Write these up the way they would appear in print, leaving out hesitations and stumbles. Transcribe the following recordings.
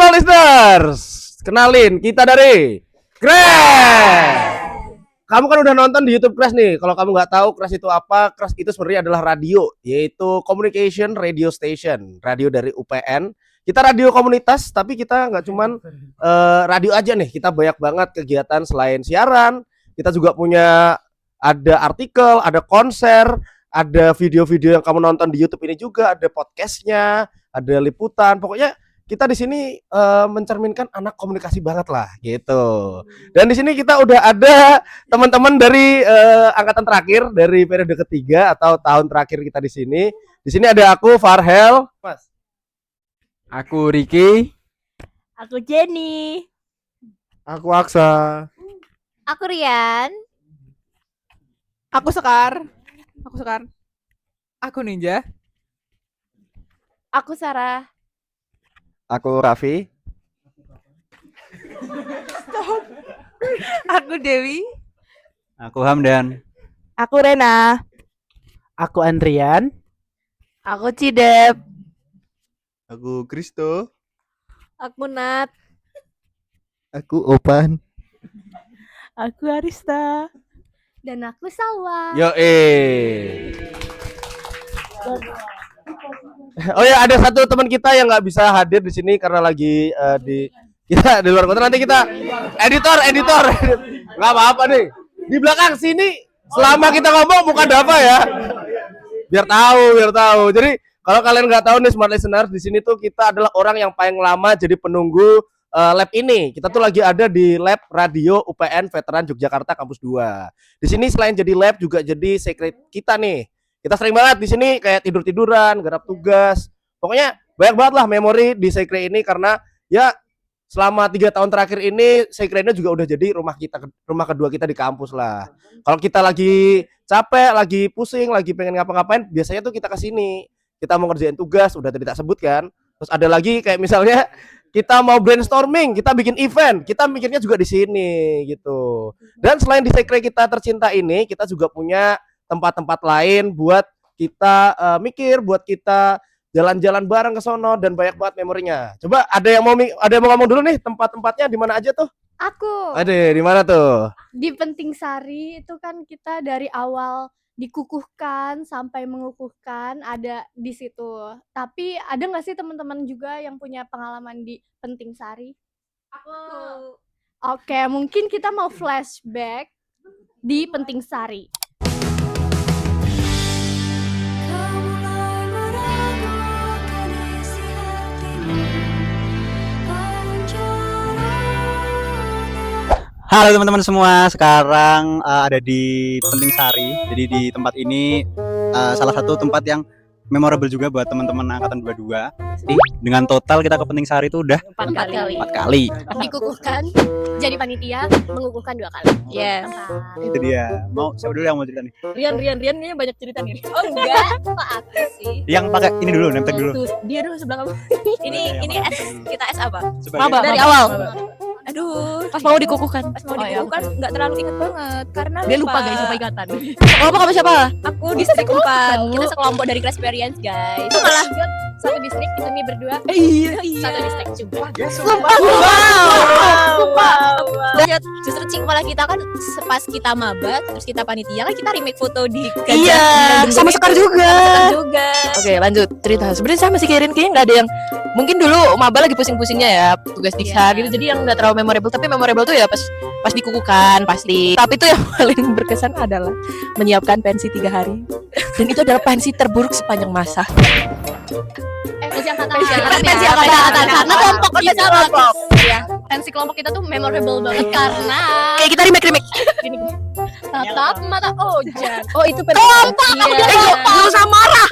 Small Listeners, kenalin kita dari Crash. Kamu kan udah nonton di YouTube Crash nih. Kalau kamu nggak tahu Crash itu apa, Crash itu sebenarnya adalah radio, yaitu Communication Radio Station, radio dari UPN. Kita radio komunitas, tapi kita nggak cuman radio aja nih. Kita banyak banget kegiatan selain siaran. Kita juga punya ada artikel, ada konser, ada video-video yang kamu nonton di YouTube ini juga, ada podcastnya, ada liputan. Pokoknya kita di sini mencerminkan anak komunikasi banget lah gitu. Dan di sini kita udah ada teman-teman dari angkatan terakhir dari periode ketiga atau tahun terakhir kita di sini. Di sini ada aku Farhel, Mas. Aku Ricky. Aku Jenny. Aku Aksa. Aku Rian. Aku Sekar. Aku Ninja. Aku Sarah. Aku Raffi. Aku Dewi. Aku Hamdan. Aku Rena. Aku Andrian. Aku Cidep. Aku Kristo. Aku Nat. Aku Opan. Aku Arista. Dan aku Salwa. Yo Oh ya, ada satu teman kita yang nggak bisa hadir di sini karena lagi kita di luar kota. Nanti kita editor nggak apa-apa nih di belakang sini selama kita ngomong bukan apa ya, biar tahu. Jadi kalau kalian nggak tahu nih Smart Listeners, di sini tuh kita adalah orang yang paling lama jadi penunggu lab ini. Kita tuh lagi ada di lab radio UPN Veteran Yogyakarta Kampus 2. Di sini selain jadi lab juga jadi secret kita nih. Kita sering banget di sini kayak tidur-tiduran, garap tugas. Pokoknya banyak banget lah memori di Sekre ini karena ya selama 3 tahun terakhir ini Sekre ini juga udah jadi rumah kedua kita di kampus lah. Kalau kita lagi capek, lagi pusing, lagi pengen ngapa-ngapain, biasanya tuh kita ke sini. Kita mau ngerjain tugas, udah tadi tak sebut kan. Terus ada lagi kayak misalnya kita mau brainstorming, kita bikin event, kita mikirnya juga di sini gitu. Dan selain di Sekre kita tercinta ini, kita juga punya tempat-tempat lain buat kita mikir, buat kita jalan-jalan bareng ke sono dan banyak banget memorinya. Coba ada yang mau ngomong dulu nih tempat-tempatnya di mana aja tuh? Aku. Ada di mana tuh? Di Penting Sari itu kan kita dari awal dikukuhkan sampai mengukuhkan ada di situ. Tapi ada nggak sih teman-teman juga yang punya pengalaman di Penting Sari? Aku. Oke, mungkin kita mau flashback di Penting Sari. Halo teman-teman semua, sekarang ada di Penting Sari. Jadi di tempat ini salah satu tempat yang memorable juga buat teman-teman angkatan 22. Jadi dengan total kita ke Penting Sari itu udah 4 kali. Dikukuhkan, jadi panitia, mengukuhkan 2 kali. Yes. Itu dia. Siapa dulu yang mau cerita nih? Rian ini banyak cerita nih. Oh enggak, kok aku sih? Yang pakai ini dulu, nempel dulu. Tuh, dia dulu sebelah kamu. Ini kita S apa? Sebagai- Dari awal. Aduh, Pas mau dikukuhkan. dikukuhkan nggak terlalu ingat banget karena Dia lupa guys sama ingatan. Kelompok sama siapa? Aku distrik 4. Tahu. Kita sekelompok dari Class Experience, guys. Itu malah satu distrik, kita nih berdua. Iya. Satu distrik juga. Wow. Lihat, justru Cik malah kita kan pas kita maba, terus kita panitia kan kita remake foto di Iya, sama Sekar juga. juga. Oke, lanjut cerita. Sebenarnya saya masih kayaknya nggak ada yang mungkin dulu maba lagi pusing-pusingnya ya tugas diksa gitu, jadi yang nggak terlalu memorable. Tapi memorable tuh ya pas dikukuhkan pasti. Tapi itu yang paling berkesan adalah menyiapkan pensi 3 hari. Dan itu adalah pensi terburuk sepanjang masa. Pensi angkatan. Pensi angkatan. Karena kelompok kita kelompok. Ya, pensi kelompok kita tuh memorable banget karena Kayak kita remake. tatap mata Ojan. Oh, itu pensi. Iya. Usah marah.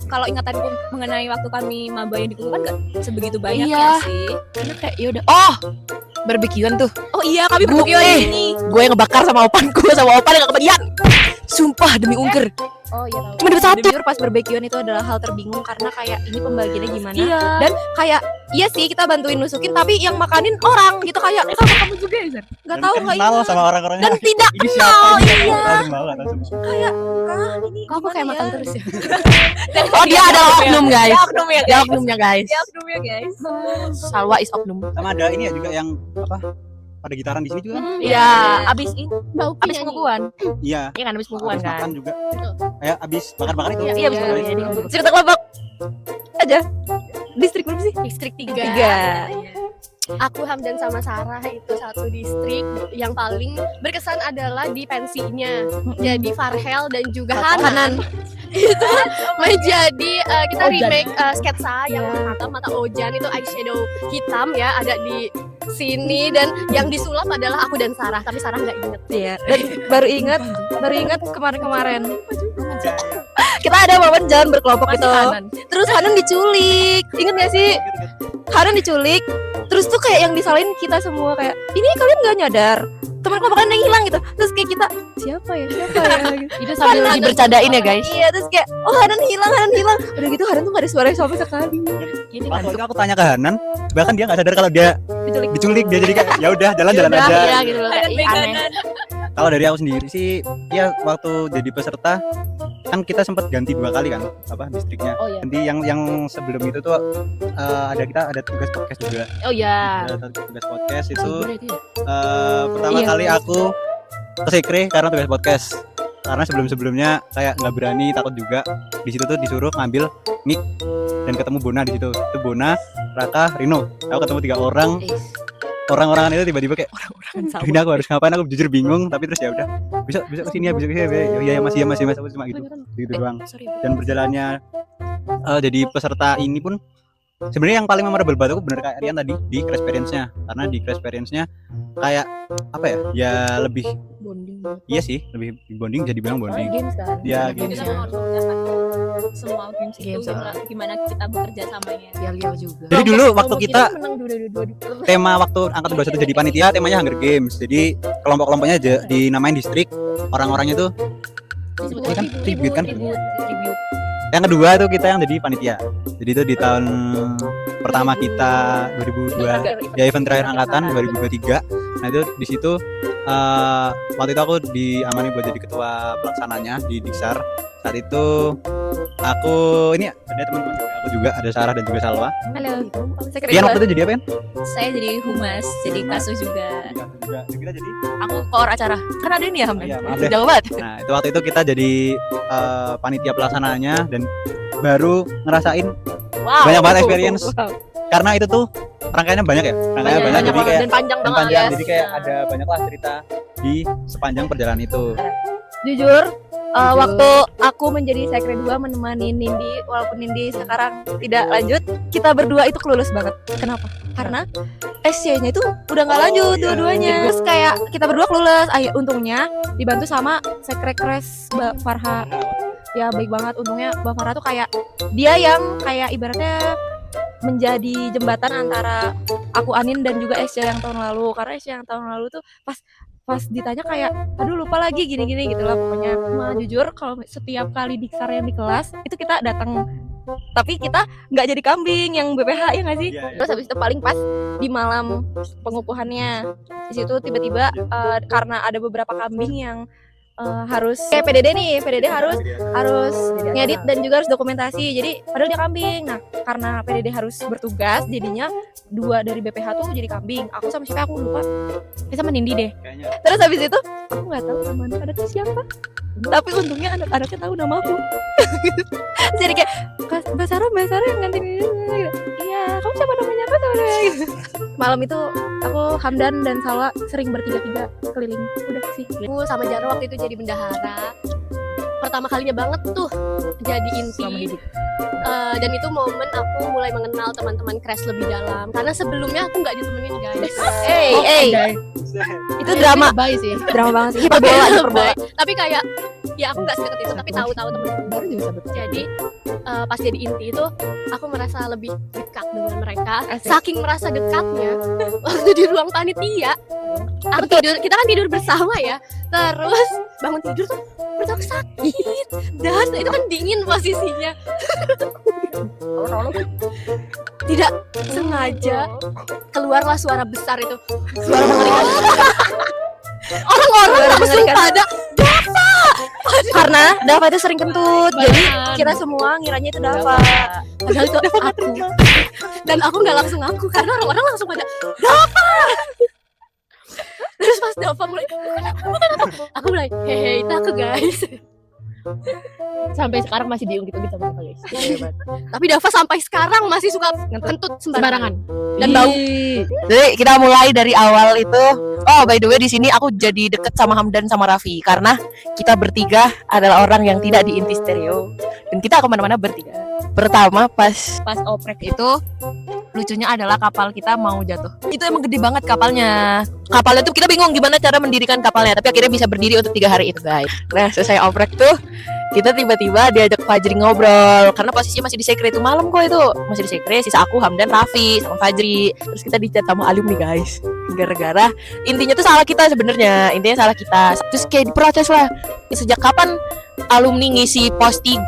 Kalau ingatanku mengenai waktu kami maba yang dikukuhkan nggak sebegitu banyak Iya. ya sih. Itu kayak yaudah. Oh, barbekyuan tuh. Oh iya, kami Gue berdua ini. gue yang ngebakar sama opan yang gak kebagian. Sumpah demi ungker. Oh iya tahu. Cuma dapat satu. Jujur pas barbekyuan itu adalah hal terbingung karena kayak ini pembagiannya gimana. Iya. Dan kayak iya sih kita bantuin nusukin tapi yang makanin orang gitu kayak sama kamu juga ya Zan? Gak tahu nggak kenal ingat. sama orang-orangnya. Dan tidak Ini kenal, siapa ini? iya. Tahu banget, tahu semua. Kayak ini Kok aku kayak gimana makan ya? terus ya? Oh dia adalah oknum guys. Dia oknum ya Dia guys. oknumnya guys. Dia oknum ya guys. Salwa is oknum. Sama ada ini ya juga yang apa? Pada gitaran di sini juga. Iya, abis ini Mbak Upi abis nyanyi. pengukuhan. Iya. Iya kan abis pengukuhan Habis kan. makan juga. Kayak habis bakar-bakar itu. Iya, abis Iya, pengukuhan. iya. Cerita kelompok aja. Distrik berapa sih? Distrik 3. Tiga. Aku Hamdan sama Sarah itu satu distrik yang paling berkesan adalah di pensinya. Jadi Farhel dan juga Hanan itu menjadi kita Ojan. remake sketsa yang mata Ojan itu eyeshadow hitam ya ada di sini dan yang disulap adalah aku dan Sarah tapi Sarah nggak inget. Iya. Dan baru ingat kemarin-kemarin. Kita ada momen jalan berkelompok Masih itu. Hanan. Terus Hanan diculik. Ingat gak sih? Hanan diculik. Terus tuh kayak yang disalahin kita semua kayak ini kalian nggak nyadar teman kelompok kalian yang hilang gitu. Terus kayak kita siapa ya gitu. Itu sambil Hanan. dibercandain ya guys. Iya terus kayak oh Hanan hilang. Udah gitu Hanan tuh gak ada suara sama sekali. Ini Pas kan waktu itu aku tanya ke Hanan, bahkan dia nggak sadar kalau dia Diculik. diculik. Dia jadi kayak ya udah jalan-jalan udah aja. ya gitu loh. Kayak, ih, aneh. Kalau dari aku sendiri sih, ya waktu jadi peserta kan kita sempat ganti 2 kali kan, apa distriknya. Oh iya. Ganti yang sebelum itu tuh ada tugas podcast juga. Oh iya. Ada tugas podcast itu Gimana itu ya? pertama Iya. kali aku ke Sekre karena tugas podcast. Karena sebelum-sebelumnya kayak nggak berani, takut juga. Di situ tuh disuruh ngambil mic dan ketemu Bona di situ. Itu Bona, Raka, Rino. Aku ketemu 3 orang. Orang-orangan itu tiba-tiba kayak Orang-orang ini aku harus ngapain, aku jujur bingung, tapi terus ya udah bisa kesini ya, bisa kesini ya, ya masih aku cuma gitu doang. Sorry. Dan berjalannya jadi peserta ini pun sebenarnya yang paling memorable buat aku bener kayak Rian tadi di crash experience-nya, karena di crash experience-nya kayak apa ya lebih Bonding. iya sih lebih bonding, jadi bilang bonding. Games kan. Iya, games. games. Kita harus mengucapkan semua games itu Games, gimana kita bekerja samanya. Ya Leo juga. Jadi dulu waktu kita menang dua. tema waktu angkatan 21 jadi panitia temanya Hunger Games, jadi kelompok-kelompoknya dinamain distrik, orang-orangnya tuh ini kan tribute kan. Tribute. Yang kedua itu kita yang jadi panitia. Jadi itu di tahun pertama kita 2002 ya event terakhir angkatan 2023. Nah itu di situ waktu itu aku diamani buat jadi ketua pelaksananya di Diksar. Saat itu aku ini ada teman-teman aku juga, ada Sarah dan juga Salwa. Halo. Rian waktu itu jadi apa kan? Saya jadi humas, jadi kasus juga. Juga kita jadi. Aku koor acara. Kan ada ini ya, Hamdan? Iya, maaf deh. Jauh banget. Nah itu waktu itu kita jadi panitia pelaksananya dan baru ngerasain Wow. banyak banget experience. Wow. Karena itu tuh rangkaiannya banyak ya, rangkaiannya banyak, jadi kayak dan panjang dan banget. panjang, ya. jadi kayak ada banyak lah cerita di sepanjang perjalanan itu. Jujur, waktu aku menjadi sekre 2 menemani Nindi, walaupun Nindi sekarang tidak lanjut, kita berdua itu kelulus banget. Kenapa? Karena SC-nya itu udah nggak lanjut iya. dua-duanya. Terus kayak kita berdua kelulus. Untungnya dibantu sama sekre kres Mbak Farha. Ya baik banget, untungnya Mbak Farha tuh kayak dia yang kayak ibaratnya menjadi jembatan antara aku Anin dan juga SC yang tahun lalu. Karena SC yang tahun lalu tuh pas ditanya kayak aduh lupa lagi gini-gini gitu lah pokoknya. Nah, jujur kalau setiap kali diksar yang di kelas itu kita datang, tapi kita nggak jadi kambing yang BPH ya nggak sih. Iya, iya. Terus habis itu paling pas di malam pengukuhannya di situ tiba-tiba karena ada beberapa kambing yang harus kayak PDD nih, PDD harus ngedit dan juga harus dokumentasi. Jadi padahal dia kambing. Nah, karena PDD harus bertugas, jadinya 2 dari BPH tuh jadi kambing. Aku sama siapa aku lupa. Sama Nindi deh. Kayaknya Terus habis itu aku nggak tahu nama anak-anaknya siapa. Tapi untungnya anak-anaknya tahu nama aku. Jadi kayak Mbak Sarah yang ganti ini. Iya, kamu siapa namanya? Apa namanya? Gitu. Malam itu aku Hamdan dan Salwa sering bertiga-tiga keliling. Udah sih. Aku sama Jara waktu itu jadi bendahara. Pertama kalinya banget tuh jadi inti. Dan itu momen aku mulai mengenal teman-teman Crash lebih dalam. Karena sebelumnya aku nggak ditemenin guys. Itu drama. Baik sih. Drama banget sih. Hiperbola. Tapi kayak ya aku nggak sedekat itu tapi tahu-tahu teman-teman baru juga sahabat. Jadi pas jadi inti itu aku merasa lebih dekat dengan mereka. Saking merasa dekatnya waktu di ruang panitia. Aku tidur, kita kan tidur bersama ya. Terus bangun tidur tuh perut aku sakit dan itu kan dingin posisinya. Tidak sengaja keluarlah suara besar itu, suara mengerikan. Orang-orang langsung pada Karena Dava itu sering kentut, jadi kita semua ngiranya itu Dava. padahal itu aku. Dan aku nggak langsung aku karena orang-orang langsung pada Dava. Terus pas Dava mulai aku mulai hehe itu aku guys. Sampai sekarang masih diungkit-ungkit sama kita guys. Tapi Dava sampai sekarang masih suka kentut sembarangan dan bau. Jadi kita mulai dari awal itu. Oh, by the way di sini aku jadi deket sama Hamdan sama Raffi karena kita bertiga adalah orang yang tidak di inti stereo dan kita kemana-mana bertiga. Pertama pas oprek itu lucunya adalah kapal kita mau jatuh. Itu emang gede banget kapalnya. Kapalnya tuh kita bingung gimana cara mendirikan kapalnya, tapi akhirnya bisa berdiri untuk 3 hari itu guys. Nah selesai oprek tuh kita tiba-tiba diajak Fajri ngobrol karena posisinya masih di sekre itu malam kok itu masih di sekre, sisa aku Hamdan, Raffi sama Fajri. Terus kita dicat sama alumni guys gara-gara intinya tuh salah kita sebenarnya, intinya salah kita. Terus kayak diprotes lah, sejak kapan alumni ngisi pos 3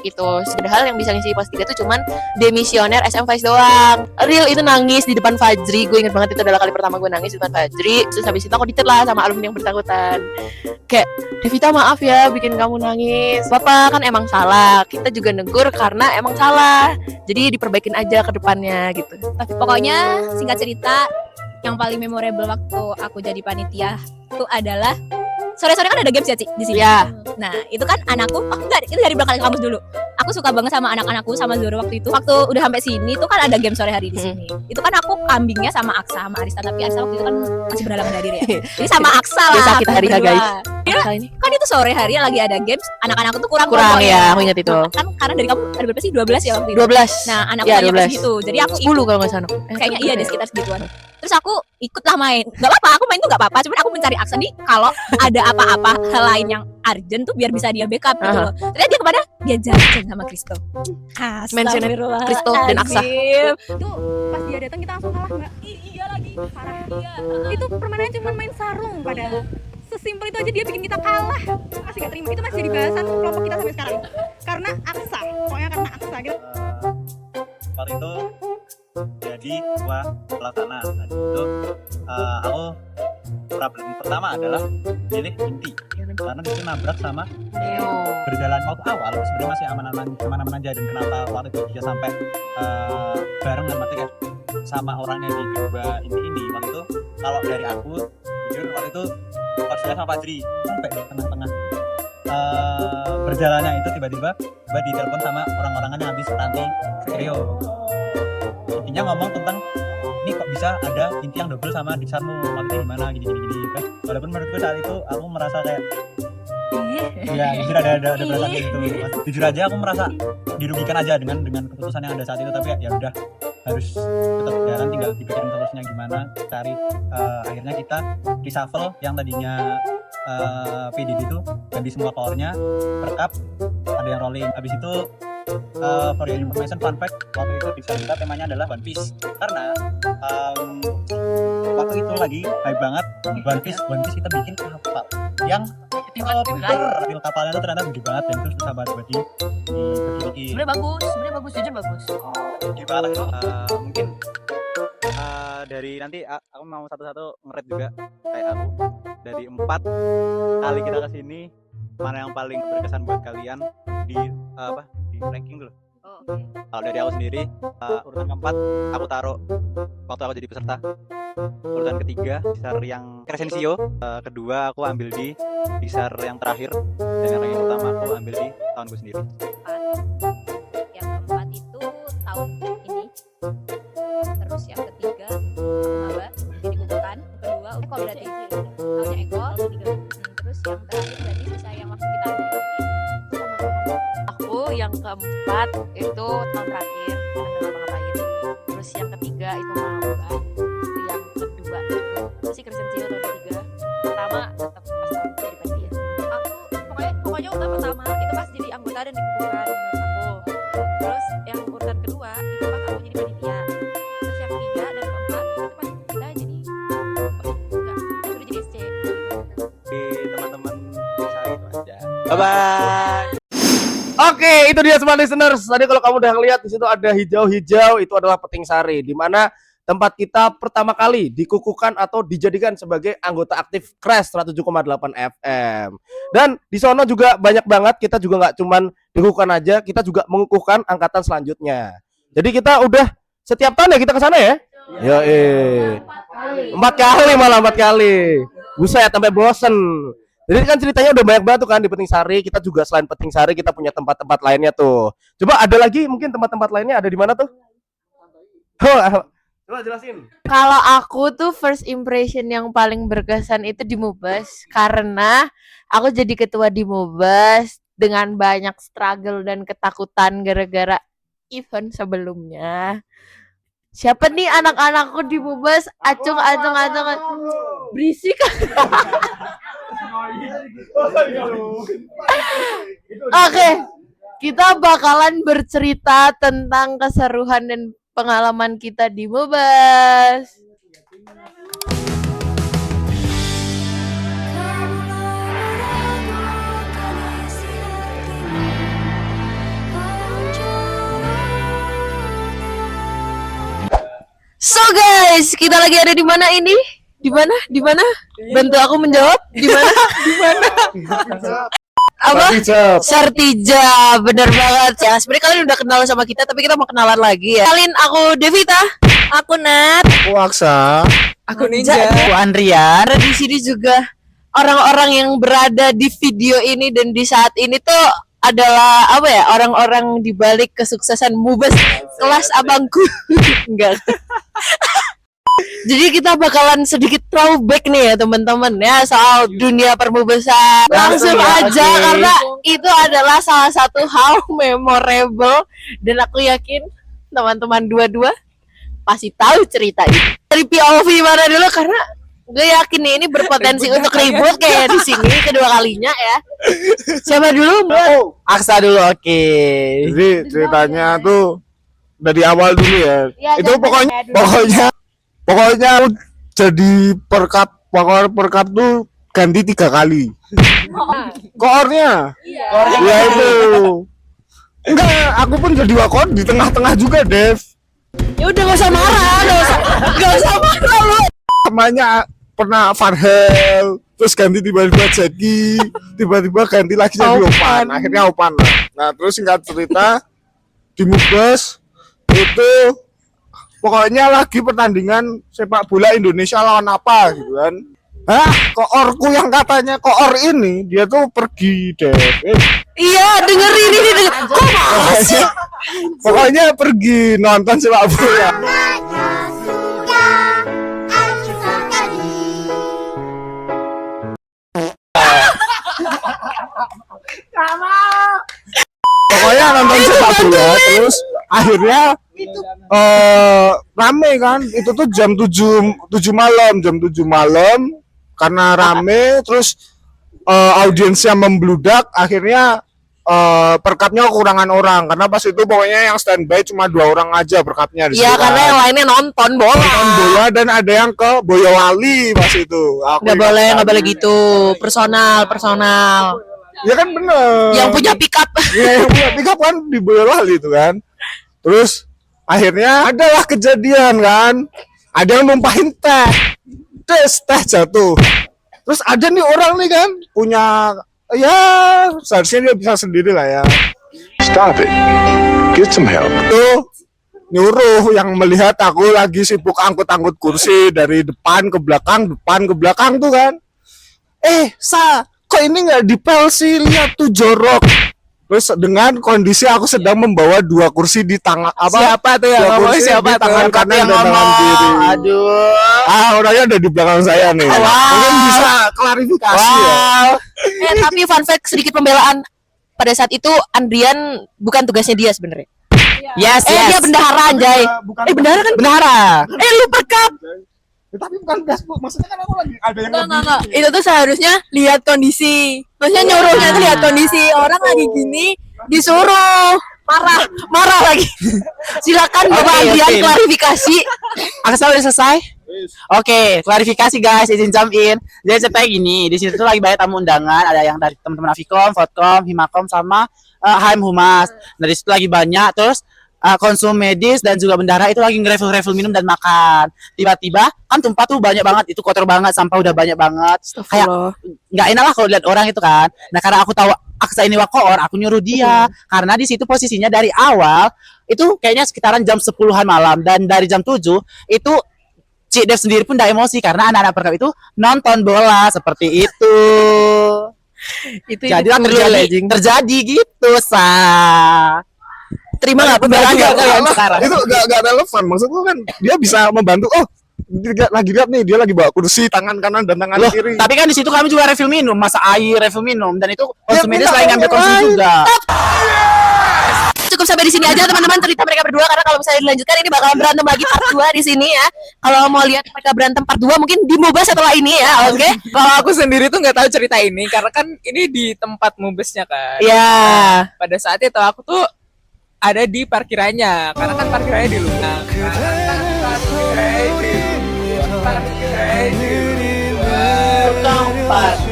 itu. Padahal yang bisa ngisi pos 3 tuh cuman demisioner SM Vice doang. Real itu nangis di depan Fajri, gue inget banget itu adalah kali pertama gue nangis di depan Fajri. Terus habis itu aku dicat lah sama alumni yang bersangkutan, kayak Devita maaf ya bikin kamu nangis, Bapak kan emang salah, kita juga negur karena emang salah, jadi diperbaikin aja ke depannya gitu. Tapi pokoknya singkat cerita, yang paling memorable waktu aku jadi panitia itu adalah sore-sore kan ada games ya Ci di sini. Ya. Nah itu kan anakku, enggak itu dari belakang kampus dulu. Aku suka banget sama anak-anakku sama Zoro waktu itu. Waktu udah sampai sini tuh kan ada game sore hari di sini. Itu kan aku kambingnya sama Aksa sama Arista, tapi Arista waktu itu kan masih berhalangan hadir ya. Jadi sama Aksa lah. Biasa kita hari berdua. guys. Ya, Ini kan itu sore hari lagi ada games, anak-anakku tuh kurang ya, aku ingat itu. Kan karena dari kamu ada berapa sih? 12 ya waktu itu. 12. Nah, anakku Ya, banyak 12. segitu. Jadi aku 10 kalau nggak salah. kayaknya iya deh sekitar segituan. Terus aku ikutlah main. Gak apa-apa, aku main tuh gak apa-apa. Cuman aku mencari Aksa nih kalau ada apa-apa hal lain yang urgent tuh biar bisa dia backup gitu loh. Ternyata dia kemana? Dia jajan sama Kristo. Mention Kristo dan Aksa. Tuh pas dia datang kita langsung kalah nggak? Iya lagi parah dia. Itu permainannya cuma main sarung padahal. Sesimpel itu aja dia bikin kita kalah. Masih gak terima. Itu masih jadi bahasan kelompok kita sampai sekarang. Karena Aksa, pokoknya karena Aksa gitu. Waktu itu jadi sebuah pelaksanaan. Nah, itu aku problem pertama adalah pilih inti karena itu nabrak sama berjalan waktu awal sebenarnya masih aman-aman aja. Dan kenapa waktu itu dia sampai bareng dan mati kayak sama orangnya di kedua inti ini waktu itu. Kalau dari aku jujur waktu itu konsultasi sama Fajri sampai di tengah-tengah berjalannya itu tiba-tiba ditelepon sama orang-orangan yang habis rantai stereo. Intinya ngomong tentang ini kok bisa ada inti yang double sama Diksarmu, maksudnya gimana gini. Kan walaupun menurutku saat itu aku merasa kayak ya jujur ada perasaan gitu. Jujur aja aku merasa dirugikan aja dengan keputusan yang ada saat itu, tapi ya udah harus tetap jalan, tinggal dipikirin solusinya gimana cari. Akhirnya kita reshuffle yang tadinya PDD itu ganti semua powernya, berkap ada yang rolling. Habis itu for your information, fun fact, waktu itu di kita temanya adalah One Piece karena waktu itu lagi hype banget One Piece kita bikin kapal yang til kapalnya itu ternyata gede banget dan itu susah banget buat dibikin. Sebenarnya bagus, jujur bagus. Gimana? Mungkin dari nanti aku mau satu-satu nge-rate juga kayak aku. Dari 4 kali kita kesini, mana yang paling berkesan buat kalian di ranking dulu. Kalau dari aku sendiri, urutan keempat aku taruh waktu aku jadi peserta. Urutan ketiga Disar yang Crescensio, kedua aku ambil di Disar yang terakhir, dan yang ranking pertama aku ambil di tahunku sendiri. Yang keempat itu tahun ini. Terus yang ketiga aku maba jadi kukukan. Yang kedua Eko berarti tahunnya Eko. Terus yang terakhir berarti sisa yang waktu kita ambil di kantin. Aku yang keempat itu tahun terakhir karena nggak ngapa-ngapain. Terus yang ketiga itu maba. Yang kedua itu si Crescensio tahun ketiga. Pertama tetap pas tahun jadi panitia. Aku pokoknya urutan pertama itu pas jadi anggota dan dikukukan menurut aku. Terus yang urutan kedua itu pas aku jadi panitia. Terus yang ketiga dan keempat itu pas kita jadi enggak sudah jadi SC. Di teman-teman saya itu aja. Bye-bye. Oke, itu dia semua listeners. Tadi kalau kamu udah ngeliat di situ ada hijau-hijau, itu adalah Peting Sari, di mana tempat kita pertama kali dikukuhkan atau dijadikan sebagai anggota aktif Crash 107,8 FM. Dan di sono juga banyak banget, kita juga nggak cuman dikukuhkan aja, kita juga mengukuhkan angkatan selanjutnya. Jadi kita udah setiap tahun ya kita ke sana ya? Yo, 4 kali. Buset sampai bosen. Jadi kan ceritanya udah banyak banget tuh kan di Peting Sari. Kita juga selain Peting Sari kita punya tempat-tempat lainnya tuh. Coba ada lagi mungkin tempat-tempat lainnya ada di mana tuh? Coba jelasin. Kalau aku tuh first impression yang paling berkesan itu di Mubas, karena aku jadi ketua di Mubas dengan banyak struggle dan ketakutan gara-gara event sebelumnya. Siapa nih anak-anakku di Mubas? Acung. Berisik. Oke, kita bakalan bercerita tentang keseruan dan pengalaman kita di Mubas. So guys, kita lagi ada di mana ini? Di mana? Bantu aku menjawab. Di mana? Apa? Sartija, bener banget ya. Sebenarnya kalian udah kenal sama kita, tapi kita mau kenalan lagi ya. Kenalin, aku Devita, aku Nat, Aku Aksa. aku Ninja, aku Andrian. Di sini juga orang-orang yang berada di video ini dan di saat ini tuh adalah apa ya? Orang-orang di balik kesuksesan Mubas kelas abangku. Enggak. Jadi kita bakalan sedikit throwback nih ya teman-teman ya soal dunia permubasan. Langsung aja karena itu adalah salah satu hal memorable dan aku yakin teman-teman dua-dua pasti tahu cerita ini. Dari POV mana dulu karena gue yakin nih ini berpotensi untuk ribut kayak di sini kedua kalinya ya. Siapa dulu? Aksa dulu, oke. Jadi ceritanya tuh dari awal dulu ya. Itu pokoknya aku jadi perkap tuh ganti 3 kali. Koornya. Ya itu. Enggak, aku pun jadi wakor di tengah-tengah juga, Dev. Ya udah gak usah marah, gak usah marah lu. Namanya pernah Farhel, terus ganti tiba-tiba Jackie, tiba-tiba ganti lagi jadi Opan. Akhirnya Opan. Nah, terus singkat cerita di Mubas itu pokoknya lagi pertandingan sepak bola Indonesia lawan apa gitu kan. Koorku yang katanya koor ini dia tuh pergi deh. Iya, dengerin ini. Kok masih? Pokoknya pergi nonton sepak bola. Pokoknya nonton sepak bola terus akhirnya rame kan, itu tuh jam 7 malam karena rame terus audiensnya membludak, akhirnya perkapnya kekurangan orang karena pas itu pokoknya yang standby cuma 2 orang aja perkapnya di Iya, karena yang lainnya nonton bola. Dan ada yang ke Boyolali pas itu. Nggak boleh gitu. Personal. Ya kan bener. Yang punya pick up. Ya, yang punya pick up kan di Boyolali itu kan. Terus akhirnya adalah kejadian kan, ada yang numpahin teh jatuh. Terus ada nih orang nih kan punya, ya seharusnya dia bisa sendiri lah ya. Stop it. Get some help. Tuh nyuruh yang melihat aku lagi sibuk angkut-angkut kursi dari depan ke belakang tuh kan. Kok ini nggak dipel sih, lihat tuh jorok. Terus dengan kondisi aku sedang membawa 2 kursi di tangan Siapa tuh yang ngomong? Siapa tuh? tangan kanan dan tangan kiri. Aduh. Orangnya ada di belakang saya nih. Mungkin bisa klarifikasi ya. Tapi fun fact sedikit pembelaan. Pada saat itu Andrian bukan tugasnya dia sebenarnya. Yes. Dia bendahara anjay. Bendahara kan? Bendahara. Lu perkap. Tapi bukan dashboard, maksudnya kan aku lagi ada yang Enggak. Itu tuh seharusnya lihat kondisi. Maksudnya nyuruhnya tuh lihat kondisi. Orang lagi gini disuruh marah lagi. Silakan Bapak Andrian klarifikasi. Aksa udah selesai? Oke, klarifikasi guys, izin jump in. Jadi ceritanya gini, di situ tuh lagi banyak tamu undangan, ada yang dari teman-teman Afikom, Fotkom, Himakom sama HM Humas. Nah, di situ lagi banyak, terus konsum medis dan juga bendahara itu lagi nge-refill minum dan makan. Tiba-tiba kan tumpah tuh banyak banget, itu kotor banget, sampah udah banyak banget. Kayak nggak enak lah kalau lihat orang itu kan. Nah, karena aku tahu aksa ini wakoor, aku nyuruh dia karena di situ posisinya dari awal itu kayaknya sekitaran jam 10-an malam, dan dari jam 7 itu Cik Dev sendiri pun udah emosi karena anak-anak perkap itu nonton bola seperti itu. Jadilah terjadi gitu terima nggak pembelaan kalian sekarang? Itu nggak relevan. Maksudku kan dia bisa membantu. Oh, lagi lihat nih, dia lagi bawa kursi tangan kanan dan tangan kiri. Tapi kan di situ kami juga refill minum, masa air refill minum, dan itu konsumennya selain ngambil konsumsi juga. Cukup sampai di sini aja teman-teman cerita mereka berdua, karena kalau misalnya dilanjutkan ini bakalan berantem lagi part 2 di sini ya. Kalau mau lihat mereka berantem part 2 mungkin di Mubas setelah ini ya, oke? Kalau aku sendiri tuh nggak tahu cerita ini karena kan ini di tempat mubesnya kan. Iya. Pada saat itu aku tuh ada di parkirannya karena kan parkirannya di luar.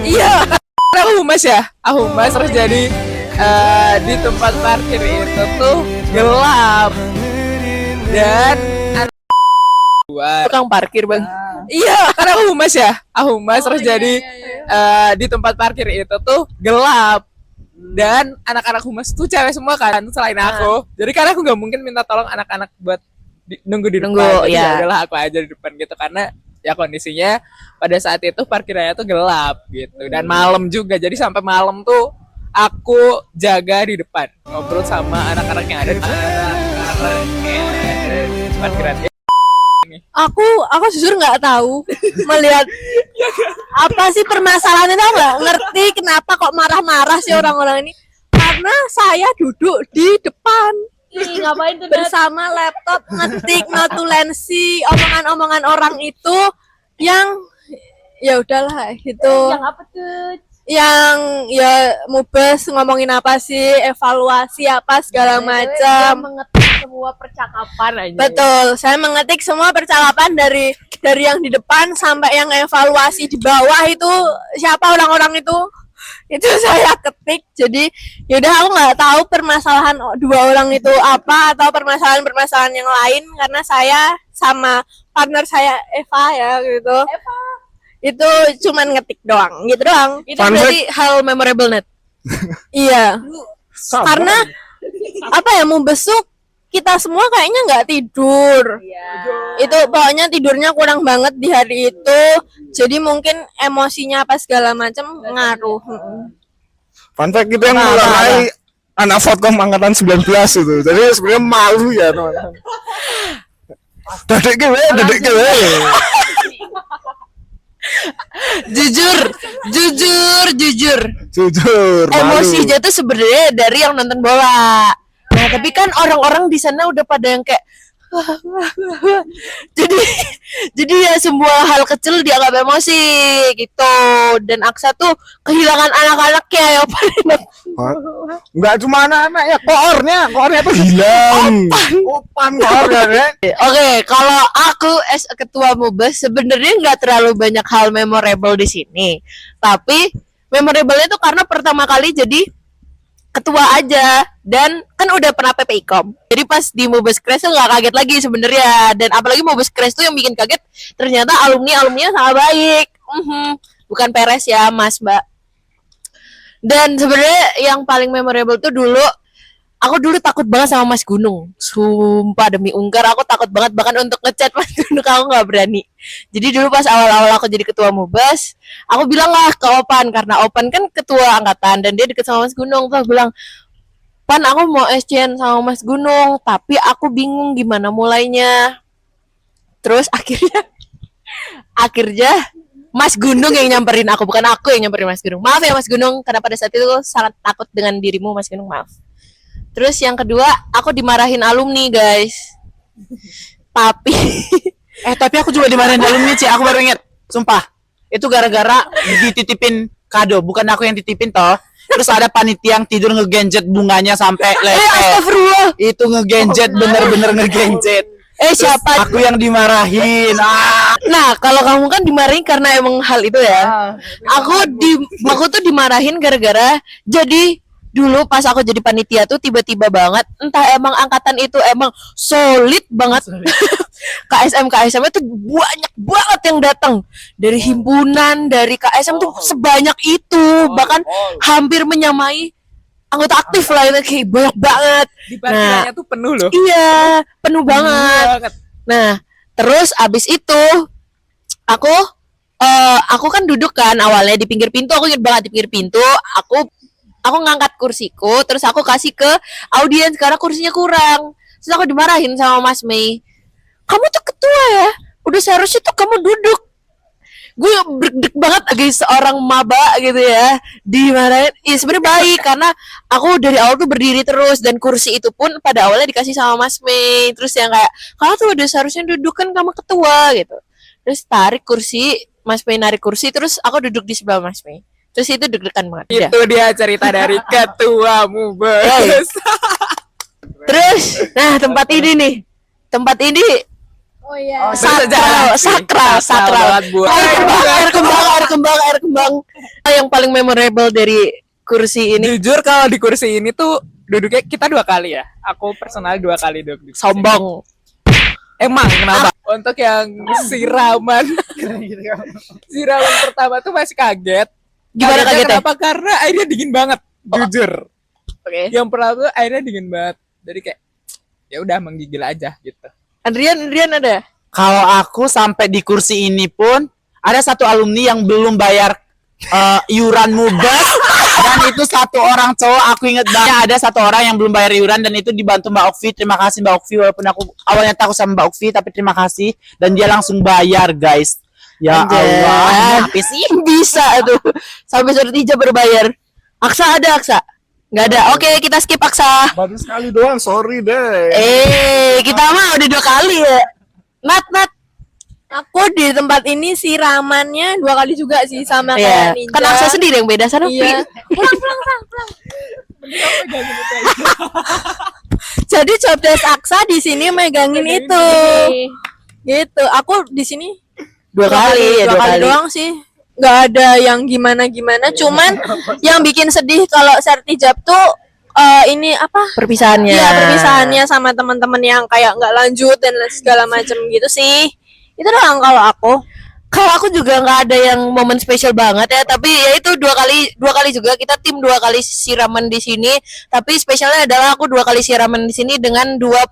Iya. Aku humas ya, aku humas terus jadi di tempat parkir itu tuh gelap dan Tukang parkir bang. iya karena aku humas ya, aku humas terus jadi di tempat parkir itu tuh gelap dan anak-anak humas tuh cewek semua kan selain aku. Jadi karena aku nggak mungkin minta tolong anak-anak buat nunggu di depan. Jadi ya udahlah aku aja di depan gitu karena ya kondisinya pada saat itu parkirannya tuh gelap gitu dan malam juga. Jadi sampai malam tuh aku jaga di depan ngobrol sama anak-anak yang ada di parkiran. Aku jujur nggak tahu melihat apa sih permasalahannya, tau nggak ngerti kenapa kok marah-marah sih orang-orang ini, karena saya duduk di depan Ngapain tuh bersama laptop ngetik notulensi omongan-omongan orang itu yang ya udahlah itu yang apa tuh? yang ya Mubes ngomongin apa sih, evaluasi apa segala macam. Mengetik semua percakapan aja. Betul, saya mengetik semua percakapan dari yang di depan sampai yang evaluasi di bawah itu siapa orang-orang itu saya ketik. Jadi yaudah aku nggak tahu permasalahan dua orang itu apa atau permasalahan yang lain, karena saya sama partner saya Eva ya gitu. Itu cuman ngetik doang gitu doang. Itu berarti hal memorable net. Iya. Karena apa ya, mau besok kita semua kayaknya nggak tidur. Itu pokoknya tidurnya kurang banget di hari itu. Jadi mungkin emosinya apa segala macam ngaruh. Fun fact, itu yang mulai anak Fotkom angkatan 19 itu. Jadi sebenarnya malu ya teman-teman. Dadek gue. Jujur. Emosinya tuh sebenarnya dari yang nonton bola. Nah, tapi kan orang-orang di sana udah pada yang kayak jadi ya semua hal kecil dianggap emosi gitu. Dan Aksa tuh kehilangan anak-anaknya ya Enggak cuma anak-anak ya, koornya tuh hilang. Opan koornya. Oke, kalau aku as a ketua Mubes sebenarnya nggak terlalu banyak hal memorable di sini. Tapi memorable-nya tuh karena pertama kali jadi ketua aja, dan kan udah pernah PPIKOM. Jadi pas di Mubes Crash tuh nggak kaget lagi sebenarnya, dan apalagi Mubes Crash tuh yang bikin kaget ternyata alumninya sangat baik. Bukan peres ya Mas Mbak. Dan sebenarnya yang paling memorable tuh aku dulu takut banget sama Mas Gunung. Sumpah demi ungkar aku takut banget, bahkan untuk ngechat Mas Gunung aku nggak berani. Jadi dulu pas awal-awal aku jadi ketua Mubes, aku bilang lah ke Opan, karena Opan kan ketua angkatan dan dia deket sama Mas Gunung. Terus aku bilang, Pan aku mau SCN sama Mas Gunung, tapi aku bingung gimana mulainya. Terus akhirnya Mas Gunung yang nyamperin aku, bukan aku yang nyamperin Mas Gunung. Maaf ya Mas Gunung, karena pada saat itu sangat takut dengan dirimu Mas Gunung, maaf. Terus yang kedua, aku dimarahin alumni, guys. Tapi aku juga dimarahin alumni, Ci. Aku baru inget. Sumpah. Itu gara-gara dititipin kado, bukan aku yang titipin toh. Terus ada panitia yang tidur ngegenjet bunganya sampai leher. Astagfirullah. Itu ngegenjet, bener-bener ngegenjet. Siapa? Aku yang dimarahin. Nah, kalau kamu kan dimarahin karena emang hal itu ya. Aku tuh dimarahin gara-gara jadi dulu pas aku jadi panitia tuh tiba-tiba banget entah emang angkatan itu emang solid banget. KSM itu banyak banget yang datang dari himpunan, dari KSM tuh sebanyak itu, bahkan hampir menyamai anggota aktif lah itu kayak banyak banget. Di parkirannya tuh penuh loh. Iya, penuh banget. Nah, terus abis itu aku kan duduk kan awalnya di pinggir pintu, aku inget banget di pinggir pintu, aku ngangkat kursiku, terus aku kasih ke audiens karena kursinya kurang. Terus aku dimarahin sama Mas Mei. Kamu tuh ketua ya, udah seharusnya tuh kamu duduk. Gue berdek banget lagi seorang maba gitu ya, dimarahin. Ya sebenarnya baik karena aku dari awal tuh berdiri terus dan kursi itu pun pada awalnya dikasih sama Mas Mei. Terus yang kayak kamu tuh udah seharusnya duduk kan kamu ketua gitu. Terus tarik kursi, Mas Mei narik kursi, terus aku duduk di sebelah Mas Mei. Terus itu deg-degan banget. Udah. Itu dia cerita dari ketuamu, Bos. Terus, nah tempat ini Oh iya. sakral. banget buat Air kembang. Yang paling memorable dari kursi ini. jujur kalau di kursi ini tuh duduknya kita 2 kali ya. Aku personal 2 kali duduk. Sombong. Emang kenapa? Untuk yang siraman pertama tuh masih kaget. Gimana kagetnya? Kenapa? Karena airnya dingin banget. Jujur. Oke. Yang pertama tuh airnya dingin banget. Jadi kayak ya udah menggigil aja gitu. Adrian ada? Kalau aku sampai di kursi ini pun ada satu alumni yang belum bayar iuran mubas dan itu satu orang cowok, aku inget banget ada satu orang yang belum bayar iuran dan itu dibantu Mbak Okvi. Terima kasih Mbak Okvi, walaupun aku awalnya takut sama Mbak Okvi tapi terima kasih dan dia langsung bayar guys. Ya Allah, apa sih? Bisa tuh. Sampai surat hijab berbayar. Aksa ada Aksa? Nggak ada. Oke, kita skip Aksa. Baru sekali doang, sorry deh. Kita mah udah 2 kali ya. Nat. Aku di tempat ini siramannya 2 kali juga sih sama Iya. kayak Ninja. Kan Aksa sendiri yang beda sana. Iya. Pulang. Jadi jobdesk Aksa di sini megangin itu. Gitu. Aku di sini 2 kali ya, 2 kali doang sih. Nggak ada yang gimana-gimana. Cuman yang bikin sedih kalau sertijab tuh ini apa? Perpisahannya. Iya, perpisahannya sama teman-teman yang kayak nggak lanjut dan segala macam gitu sih. Itu doang kalau aku. Kalau aku juga nggak ada yang momen spesial banget ya, tapi ya itu 2 kali juga kita tim 2 kali siraman di sini. Tapi spesialnya adalah aku 2 kali siraman di sini dengan dua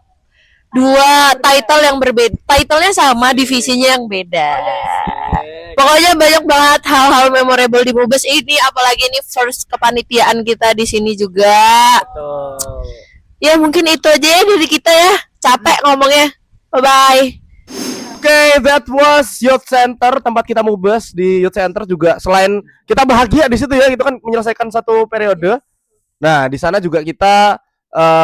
title yang berbeda. Titlenya sama, divisinya yang beda. Pokoknya banyak banget hal-hal memorable di Mubes ini, apalagi ini first kepanitiaan kita di sini juga. Ya mungkin itu aja ya dari kita ya. Capek ngomongnya. Bye-bye. Oke, that was Youth Center, tempat kita Mubes. Di Youth Center juga selain kita bahagia di situ ya, itu kan menyelesaikan satu periode. Nah, di sana juga kita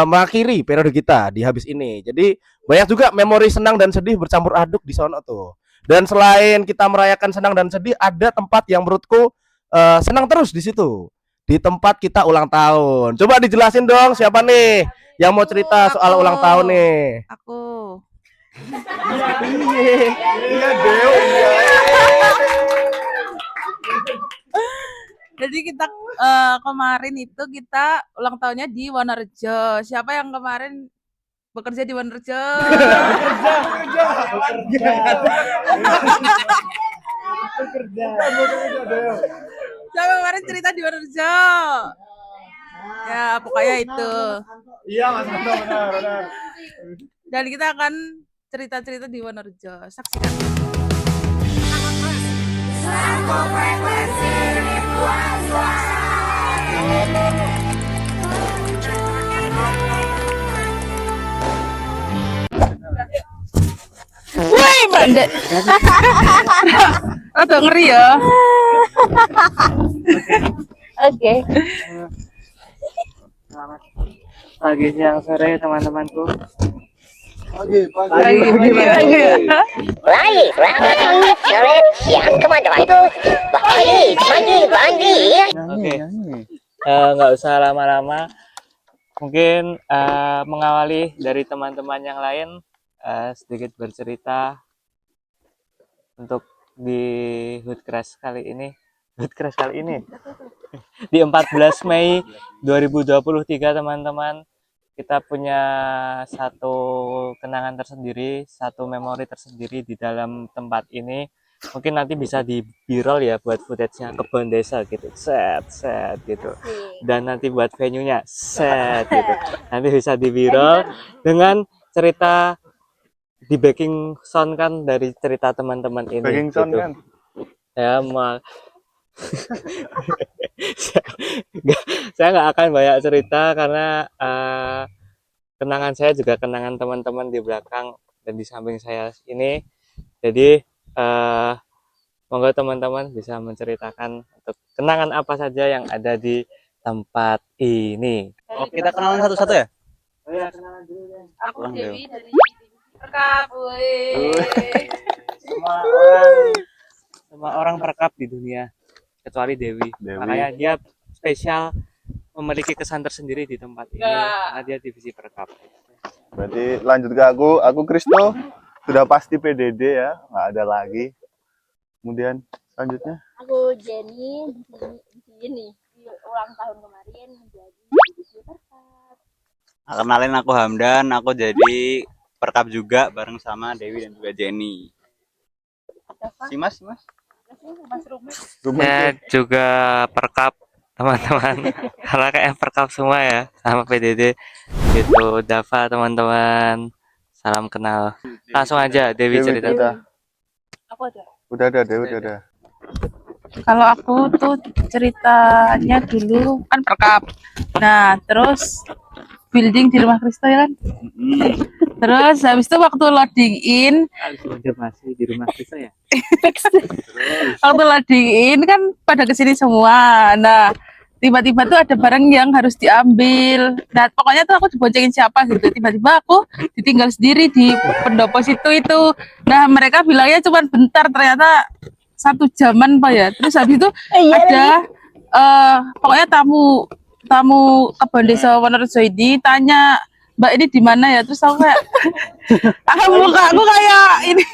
mengakhiri periode kita di habis ini. Jadi banyak juga memori senang dan sedih bercampur aduk di sono tuh. Dan selain kita merayakan senang dan sedih, ada tempat yang menurutku senang terus di situ. Di tempat kita ulang tahun. Coba dijelasin dong siapa nih yang mau cerita soal ulang tahun nih. Aku. Iya, Deo. Jadi kita kemarin itu kita ulang tahunnya di Wonorejo. Siapa yang kemarin bekerja di Wonorejo? Siapa kemarin cerita di Wonorejo? Ya, pokoknya itu. Iya, Mas Anto, benar. Dan kita akan cerita-cerita di Wonorejo. Saksikan. Woi, Mbak. Ada ngeri ya. Oke. Pagi, siang, sore teman-temanku. Pagi. Oke. Nggak usah lama-lama. Mungkin mengawali dari teman-teman yang lain. sedikit bercerita untuk di Hood Crash kali ini. Di 14 Mei 2023 teman-teman, kita punya satu kenangan tersendiri, satu memori tersendiri di dalam tempat ini. Mungkin nanti bisa di viral ya buat footage-nya kebun desa gitu, set gitu. Dan nanti buat venue-nya set gitu. Nanti bisa di viral dengan cerita di backing sound kan dari cerita teman-teman ini. Backing sound gitu. kan? Ya saya nggak akan banyak cerita karena kenangan saya juga kenangan teman-teman di belakang dan di samping saya ini. Jadi monggo teman-teman bisa menceritakan untuk kenangan apa saja yang ada di tempat ini. Oh, kita kenalan satu-satu ya? Oh ya, kenalan dulu ya. Aku Pulang Dewi dari Perkap. Semua orang perkap di dunia kecuali Dewi. Makanya dia spesial, memiliki kesan tersendiri di tempat ini karena dia divisi perkap. Berarti lanjut ke aku Kristo sudah pasti PDD ya, nggak ada lagi. Kemudian selanjutnya Aku Jenny di sini di ulang tahun kemarin menjadi divisi perkap. Kenalin, aku Hamdan, aku jadi perkap juga bareng sama Dewi dan juga Jenny. Si Mas. Saya juga perkap teman-teman. Karena kayak perkap semua ya sama PDD gitu. Dava teman-teman, salam kenal. Langsung aja Dewi cerita. Aku ada. Udah ada Dewi udah ada. Kalau aku tuh ceritanya dulu kan perkap. Nah, terus building di rumah Kristo ya kan. Terus habis itu waktu loading in, Masih di rumah kita ya. waktu loading in kan pada kesini semua. Nah, tiba-tiba tuh ada barang yang harus diambil. Nah, pokoknya tuh aku diboncengin siapa gitu. Tiba-tiba aku ditinggal sendiri di pendopo itu. Nah, mereka bilangnya cuma bentar, ternyata 1 jaman Pak ya. Terus habis itu ada pokoknya tamu kebun desa Wonorejo ini tanya, Mbak ini di mana ya? Terus aku kayak muka aku kayak ini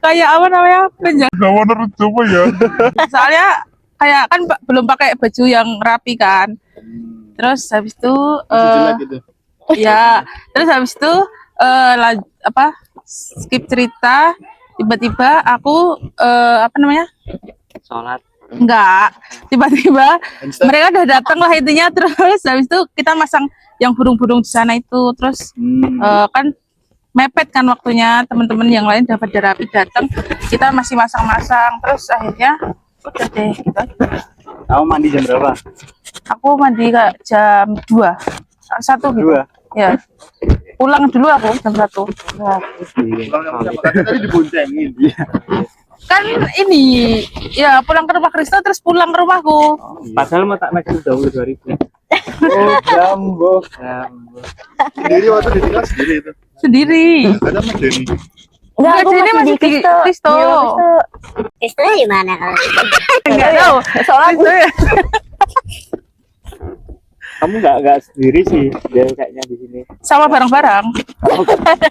kayak apa namanya? Penjaga Wonorejo ya. Soalnya kayak kan belum pakai baju yang rapi kan. Terus habis itu ya, terus habis itu skip cerita, tiba-tiba aku apa namanya? Sholat. Enggak, tiba-tiba mereka udah datang lah intinya. Terus habis itu kita masang yang burung-burung di sana itu. Terus kan mepet kan waktunya, teman-teman yang lain dapat rapi datang, kita masih masang-masang. Terus akhirnya udah deh gitu aja. Kamu mandi jam berapa? Aku mandi kayak jam 2, 1 gitu. Ya. Pulang dulu aku jam 1. Nah. Tadi diboncengin. Kan ini ya pulang ke rumah Kristo terus pulang ke rumahku. Padahal mau tak naik dahulu 2000. Oh, Jambo. Sendiri waktu ditinggal sendiri itu. Sendiri. Ada Mas Denny. Enggak, aku masih di Kristo. Kristo gimana kalau? Enggak tahu. Soalnya Kamu nggak sendiri sih, dia kayaknya di sini. sama barang-barang.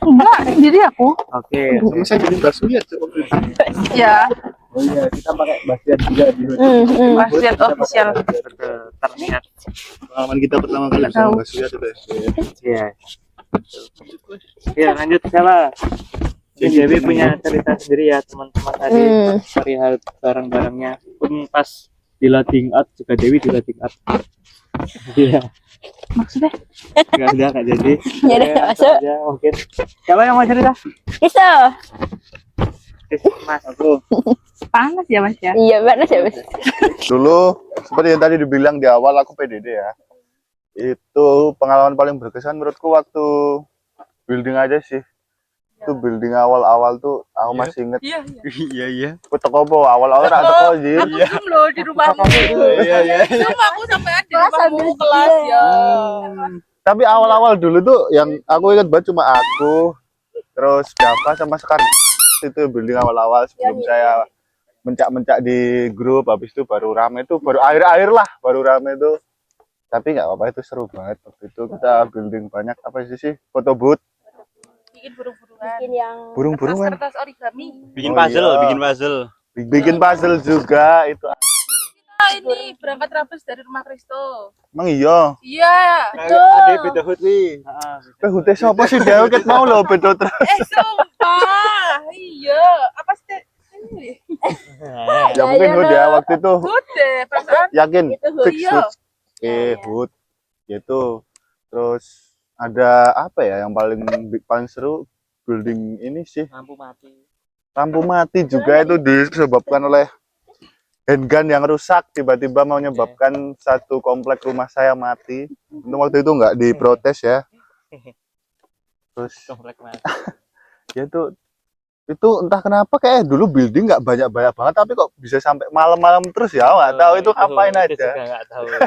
Enggak, sendiri aku. Oke. Sama saya jadi Mbak Suyat waktu itu. Ya, Oh iya, kita pakai Bastian juga di Bastian official. terlihat. Pengalaman kita pertama kali sama Mbak Suyat itu ya. Iya. Iya, lanjut siapa? Mungkin Dewi punya cerita sendiri ya teman-teman tadi perihal barang-barangnya. Pun pas di loading out juga Dewi di loading out. Iya. Maksudnya? Nggak ada kak jadi. Ya udah, masuk. Ya mungkin. Siapa yang mau cerita? Kristo. Mas aku. Panas ya Mas ya? Iya, panas ya, Mas. Dulu seperti yang tadi dibilang di awal aku PDD ya. Itu pengalaman paling berkesan menurutku waktu building aja sih. Itu building awal-awal tuh aku masih inget. Iya. Aku teko po awal-awal ra teko anjir. Aku belum loh di rumahmu. Iya. Cuma aku sampai di rumahmu kelas ya. Tapi awal-awal dulu tuh yang aku ingat banget cuma aku, terus Dava sama Sekar. Itu building awal-awal sebelum saya mencak-mencak di grup, habis itu baru rame tuh, baru akhir-akhir lah baru rame tuh. Tapi nggak apa-apa, itu seru banget waktu itu kita building banyak apa sih foto booth. bikin burung-burungan. Bikin yang Burung-burungan. Kertas origami. Bikin Oh, puzzle, iya. bikin puzzle. Bikin puzzle juga itu. Nah, ini berangkat rapes dari rumah Kristo. Emang iya. Iya. Ada beda hut wi. Hute sapa sih dia ket mau lho beda terus. Sumpah. Iya. Apa sih? Ini. Ya mungkin Hud ya waktu itu. Hut deh, perasaan. Yakin Itu Hud. fix Iya. Hud. Hud. Gitu. Terus ada apa ya yang paling seru building ini sih. Lampu mati. Lampu mati juga itu disebabkan oleh handgun yang rusak tiba-tiba mau menyebabkan satu komplek rumah saya mati. Untuk waktu itu nggak diprotes ya. Terus Komplek mati. ya itu entah kenapa kayak dulu building nggak banyak banget tapi kok bisa sampai malam-malam terus ya nggak tahu itu ngapain Itu aja. juga nggak tahu ya.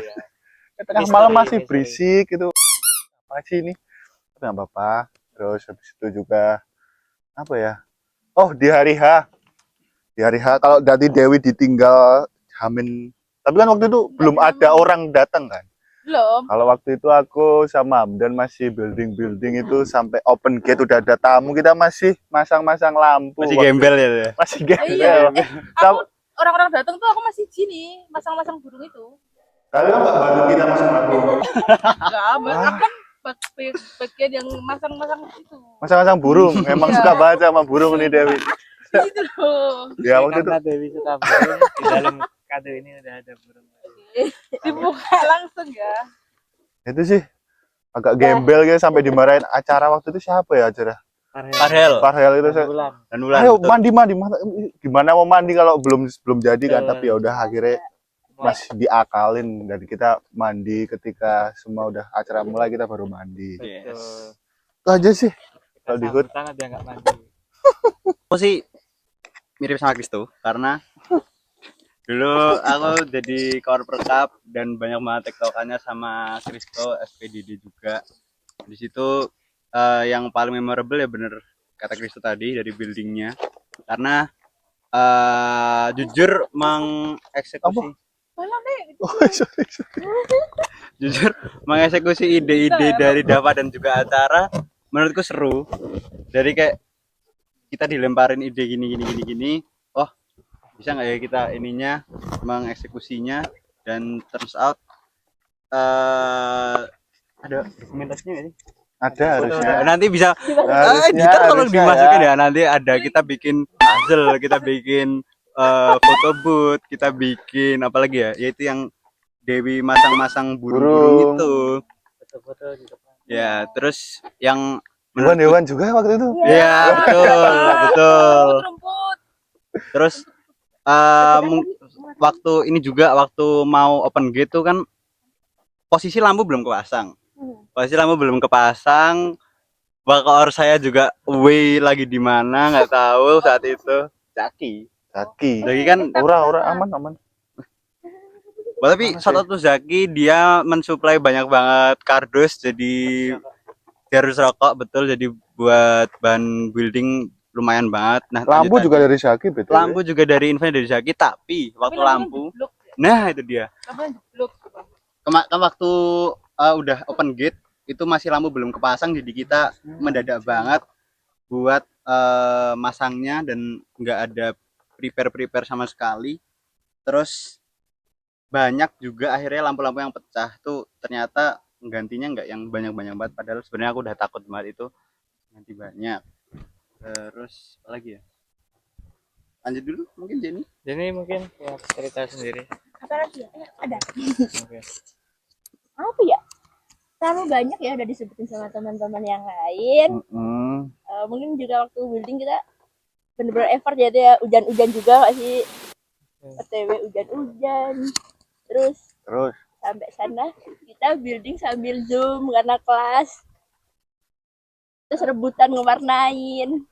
Tengah Misteri, malam masih misteri. berisik itu apa sih ini tapi nggak apa-apa. Terus habis itu juga apa ya, oh di hari H kalau dari Dewi ditinggal Hamin, tapi kan waktu itu belum ada orang datang kan. Belum. Kalau waktu itu aku sama Hamdan masih building itu sampai open gate udah ada tamu, kita masih masang lampu. Masih waktu gembel itu. ya. Masih gembel. Iya. Sam- Orang-orang datang tuh aku masih gini, masang-masang burung itu. Kalian nggak bantu kita masang lampu. Enggak, aku kan bagian yang masang-masang itu. Masang burung, emang Iya. suka banget sama burung nih Dewi. Gitu loh. Ya waktu itu Karena Dewi suka burung, di dalam kado ini udah ada burung. Dibuka langsung ya. itu sih agak gembel gitu sampai dimarahin acara waktu itu siapa ya acara Farhel Farhel itu saya, Bulan. dan Wulan. ayo betul. mandi gimana mau mandi kalau belum jadi kan, Betul. tapi ya udah akhirnya masih diakalin dan kita mandi ketika semua udah acara mulai kita baru mandi. Yes. Itu aja sih kalau di Hud. Tangan dia nggak mandi. Aku sih mirip sama Kristo karena dulu aku jadi cover cup dan banyak banget tektokannya sama Kristo SPDD juga. Di situ yang paling memorable ya bener kata Kristo tadi dari buildingnya, karena jujur mengeksekusi Oh, sorry. jujur mengeksekusi ide-ide dari Dava dan juga acara menurutku seru. Dari kayak kita dilemparin ide gini, oh bisa nggak ya kita ininya mengeksekusinya, dan turns out ada dokumentasinya nggak sih? Ada harusnya. Nanti bisa Harusnya, editor tolong harusnya dimasukin ya. ya. Nanti ada kita bikin puzzle, kita bikin foto booth, kita bikin apa lagi ya? Yaitu yang Dewi masang-masang burung-burung Burung. itu. Foto-foto di depan. Ya, terus yang Hewan juga waktu itu. ya betul. Rumput. Terus waktu ini juga waktu mau open gate tuh kan posisi lampu belum kepasang. Bakor saya juga away lagi di mana nggak tahu saat itu. Zaki kan Ora aman. tapi satu Zaki dia mensuplai banyak banget kardus, jadi dia harus rokok betul, jadi buat bahan building lumayan banget. Nah, Lampu lanjut juga tadi. dari Syaki betul. Lampu juga dari info dari Zaki, tapi waktu lampu nah itu dia waktu udah open gate itu masih lampu belum kepasang, jadi kita mendadak banget buat masangnya dan nggak ada prepare sama sekali. Terus banyak juga akhirnya lampu-lampu yang pecah tuh, ternyata gantinya nggak yang banyak banget, padahal sebenarnya aku udah takut banget itu ganti banyak. Terus apa lagi ya, lanjut dulu mungkin Jenny. Jadi mungkin ya cerita sendiri. Apa lagi ya? Ada. Oke. Apa ya? Terlalu banyak ya udah disebutin sama teman-teman yang lain. Mungkin juga waktu building kita bener-bener effort ya, ya hujan-hujan juga nggak sih? OTW hujan-hujan. Terus sampai sana kita building sambil zoom karena kelas. Terus rebutan ngewarnain.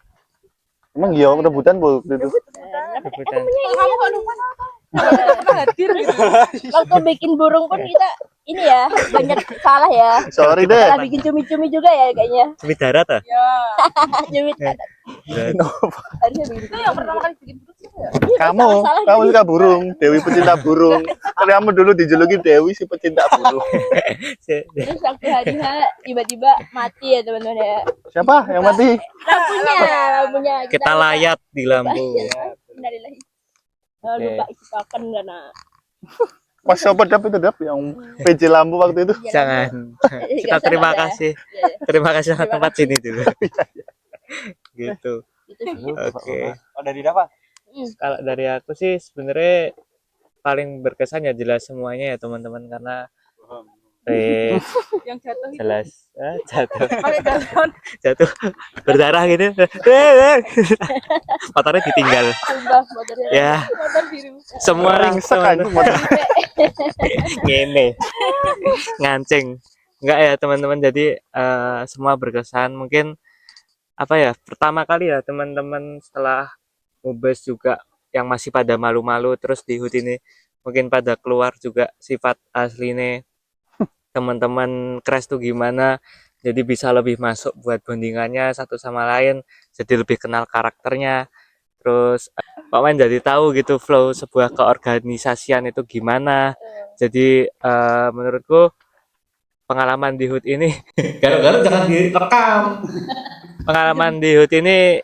Emang iya rebutan bu itu. Rebutan. Kamu kok lupa hadir gitu. Waktu bikin burung pun kita ini ya banyak salah ya. Sorry deh. Salah bikin cumi-cumi juga ya kayaknya. Cumi darat ah? Ya. Cumi harusnya bikin Itu yang pertama kali bikin burung siapa ya? Iya Kamu suka burung, Dewi pecinta burung. Kamu dulu dijuluki Dewi si pecinta burung. Terus waktu hari tiba-tiba mati ya teman-teman ya. Siapa yang mati? Lampunya. Kita layat di lampu. Innalillahi. Lupa isi token karena Pas siapa itu yang PJ lampu waktu itu? Jangan. Kita terima kasih. Terima kasih sama tempat sini dulu. Gitu. Oke. Oh, dari apa? Kalau dari aku sih sebenarnya paling berkesan ya jelas semuanya ya teman-teman karena Yang jatuh itu. jelas jatuh Pakai galon. jatuh berdarah gitu motornya ditinggal sumpah motornya. ya Motor biru. semua Ringsek aja teman motor. ngene ngancing enggak ya teman-teman jadi semua berkesan mungkin apa ya pertama kali ya teman-teman setelah Mubes juga yang masih pada malu-malu terus di HUT ini mungkin pada keluar juga sifat aslinya teman-teman Crash tuh gimana jadi bisa lebih masuk buat bondingannya satu sama lain jadi lebih kenal karakternya terus Pak Man jadi tahu gitu flow sebuah keorganisasian itu gimana jadi menurutku pengalaman di HUT ini garuk-garuk jangan direkam pengalaman di HUT ini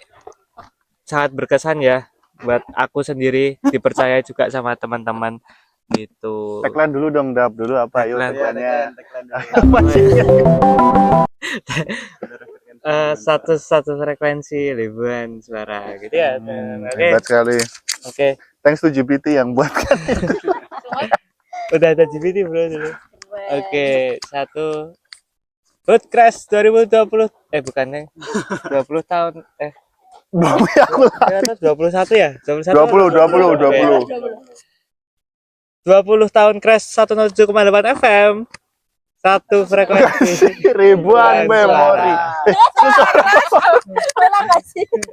sangat berkesan ya buat aku sendiri dipercaya juga sama teman-teman gitu. Tagline dulu dong, Dap dulu apa? Ayo Tagline. tagline-nya. Apa sih? Satu frekuensi ribuan suara gitu ya. Oke. Hebat sekali. Oke. Thanks to GPT yang buat. Udah ada GPT bro dulu. Oke, satu. HUT Crash 2020 bukan yang 20 tahun Aku lah. 21 ya? 20 tahun Crash 107,8 FM. Satu frekuensi. Ribuan memori.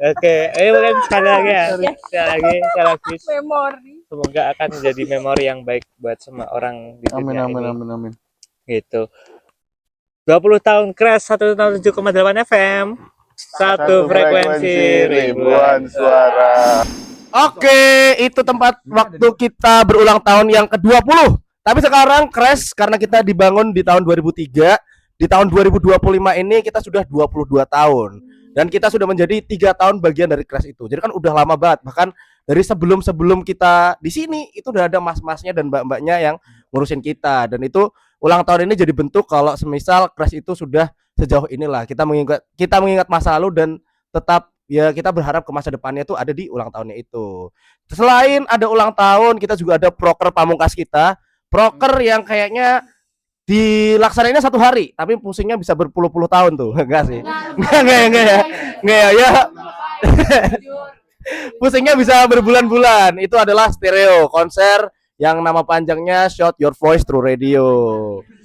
Oke, ayo mungkin sekali lagi ya. Sekali lagi. Memori. Semoga akan menjadi memori yang baik buat semua orang di Amin dunia amin ini. amin amin. Gitu. 20 tahun Crash 107,8 FM. Satu frekuensi ribuan suara. Oke, itu tempat waktu kita berulang tahun yang ke-20. Tapi sekarang Crash karena kita dibangun di tahun 2003, di tahun 2025 ini kita sudah 22 tahun. Dan kita sudah menjadi 3 tahun bagian dari Crash itu. Jadi kan udah lama banget. Bahkan dari sebelum kita di sini itu udah ada mas-masnya dan mbak-mbaknya yang ngurusin kita. Dan itu ulang tahun ini jadi bentuk kalau semisal Crash itu sudah sejauh inilah kita mengingat masa lalu dan tetap ya kita berharap ke masa depannya itu ada di ulang tahunnya itu. Selain ada ulang tahun, kita juga ada proker pamungkas kita. Proker yang kayaknya dilaksanainnya 1 hari, tapi fungsinya bisa berpuluh-puluh tahun tuh. Enggak sih. Enggak ya. Fungsinya bisa berbulan-bulan. Itu adalah stereo konser yang nama panjangnya Shout Your Voice Through Radio.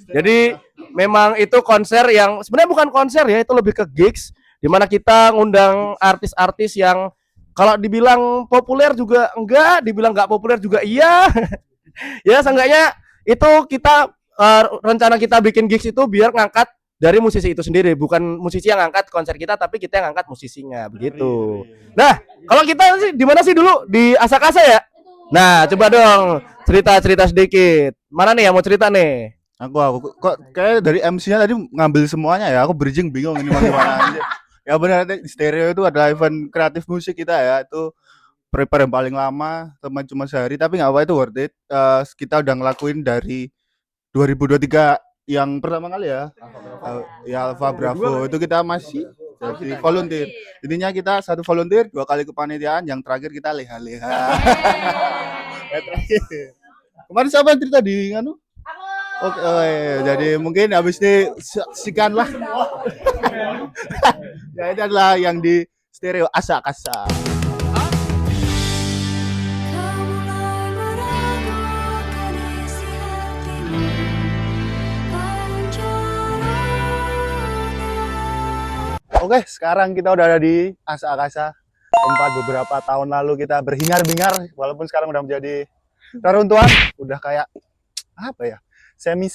Jadi memang itu konser yang sebenarnya bukan konser ya, itu lebih ke gigs di mana kita ngundang artis-artis yang kalau dibilang populer juga enggak, dibilang enggak populer juga iya. Ya seenggaknya itu kita rencana kita bikin gigs itu biar ngangkat dari musisi itu sendiri, bukan musisi yang ngangkat konser kita tapi kita yang ngangkat musisinya begitu. Nah, kalau kita sih di mana sih dulu? Di Asakasa ya? Nah, coba dong cerita-cerita sedikit. Mana nih yang mau cerita nih? Aku kok kayak dari MC-nya tadi ngambil semuanya ya. Aku bridging bingung ini mau gimana aja. Ya benar di stereo itu adalah event kreatif musik kita ya. Itu prepare yang paling lama, teman cuma sehari tapi nggak apa itu worth it. Kita udah ngelakuin dari 2023 yang pertama kali ya. Ya Alpha Bravo itu kita masih jadi volunteer. Intinya kita 1 volunteer, 2 kali kepanitiaan, yang terakhir kita leha-leha. Kemarin siapa yang cerita di nganu? Oke, jadi mungkin habis ini saksikanlah. Ya itu adalah yang di stereo Asakasa. Oke, sekarang kita udah ada di Asakasa, tempat beberapa tahun lalu kita berhingar-bingar, walaupun sekarang udah menjadi reruntuhan, udah kayak apa ya? Semi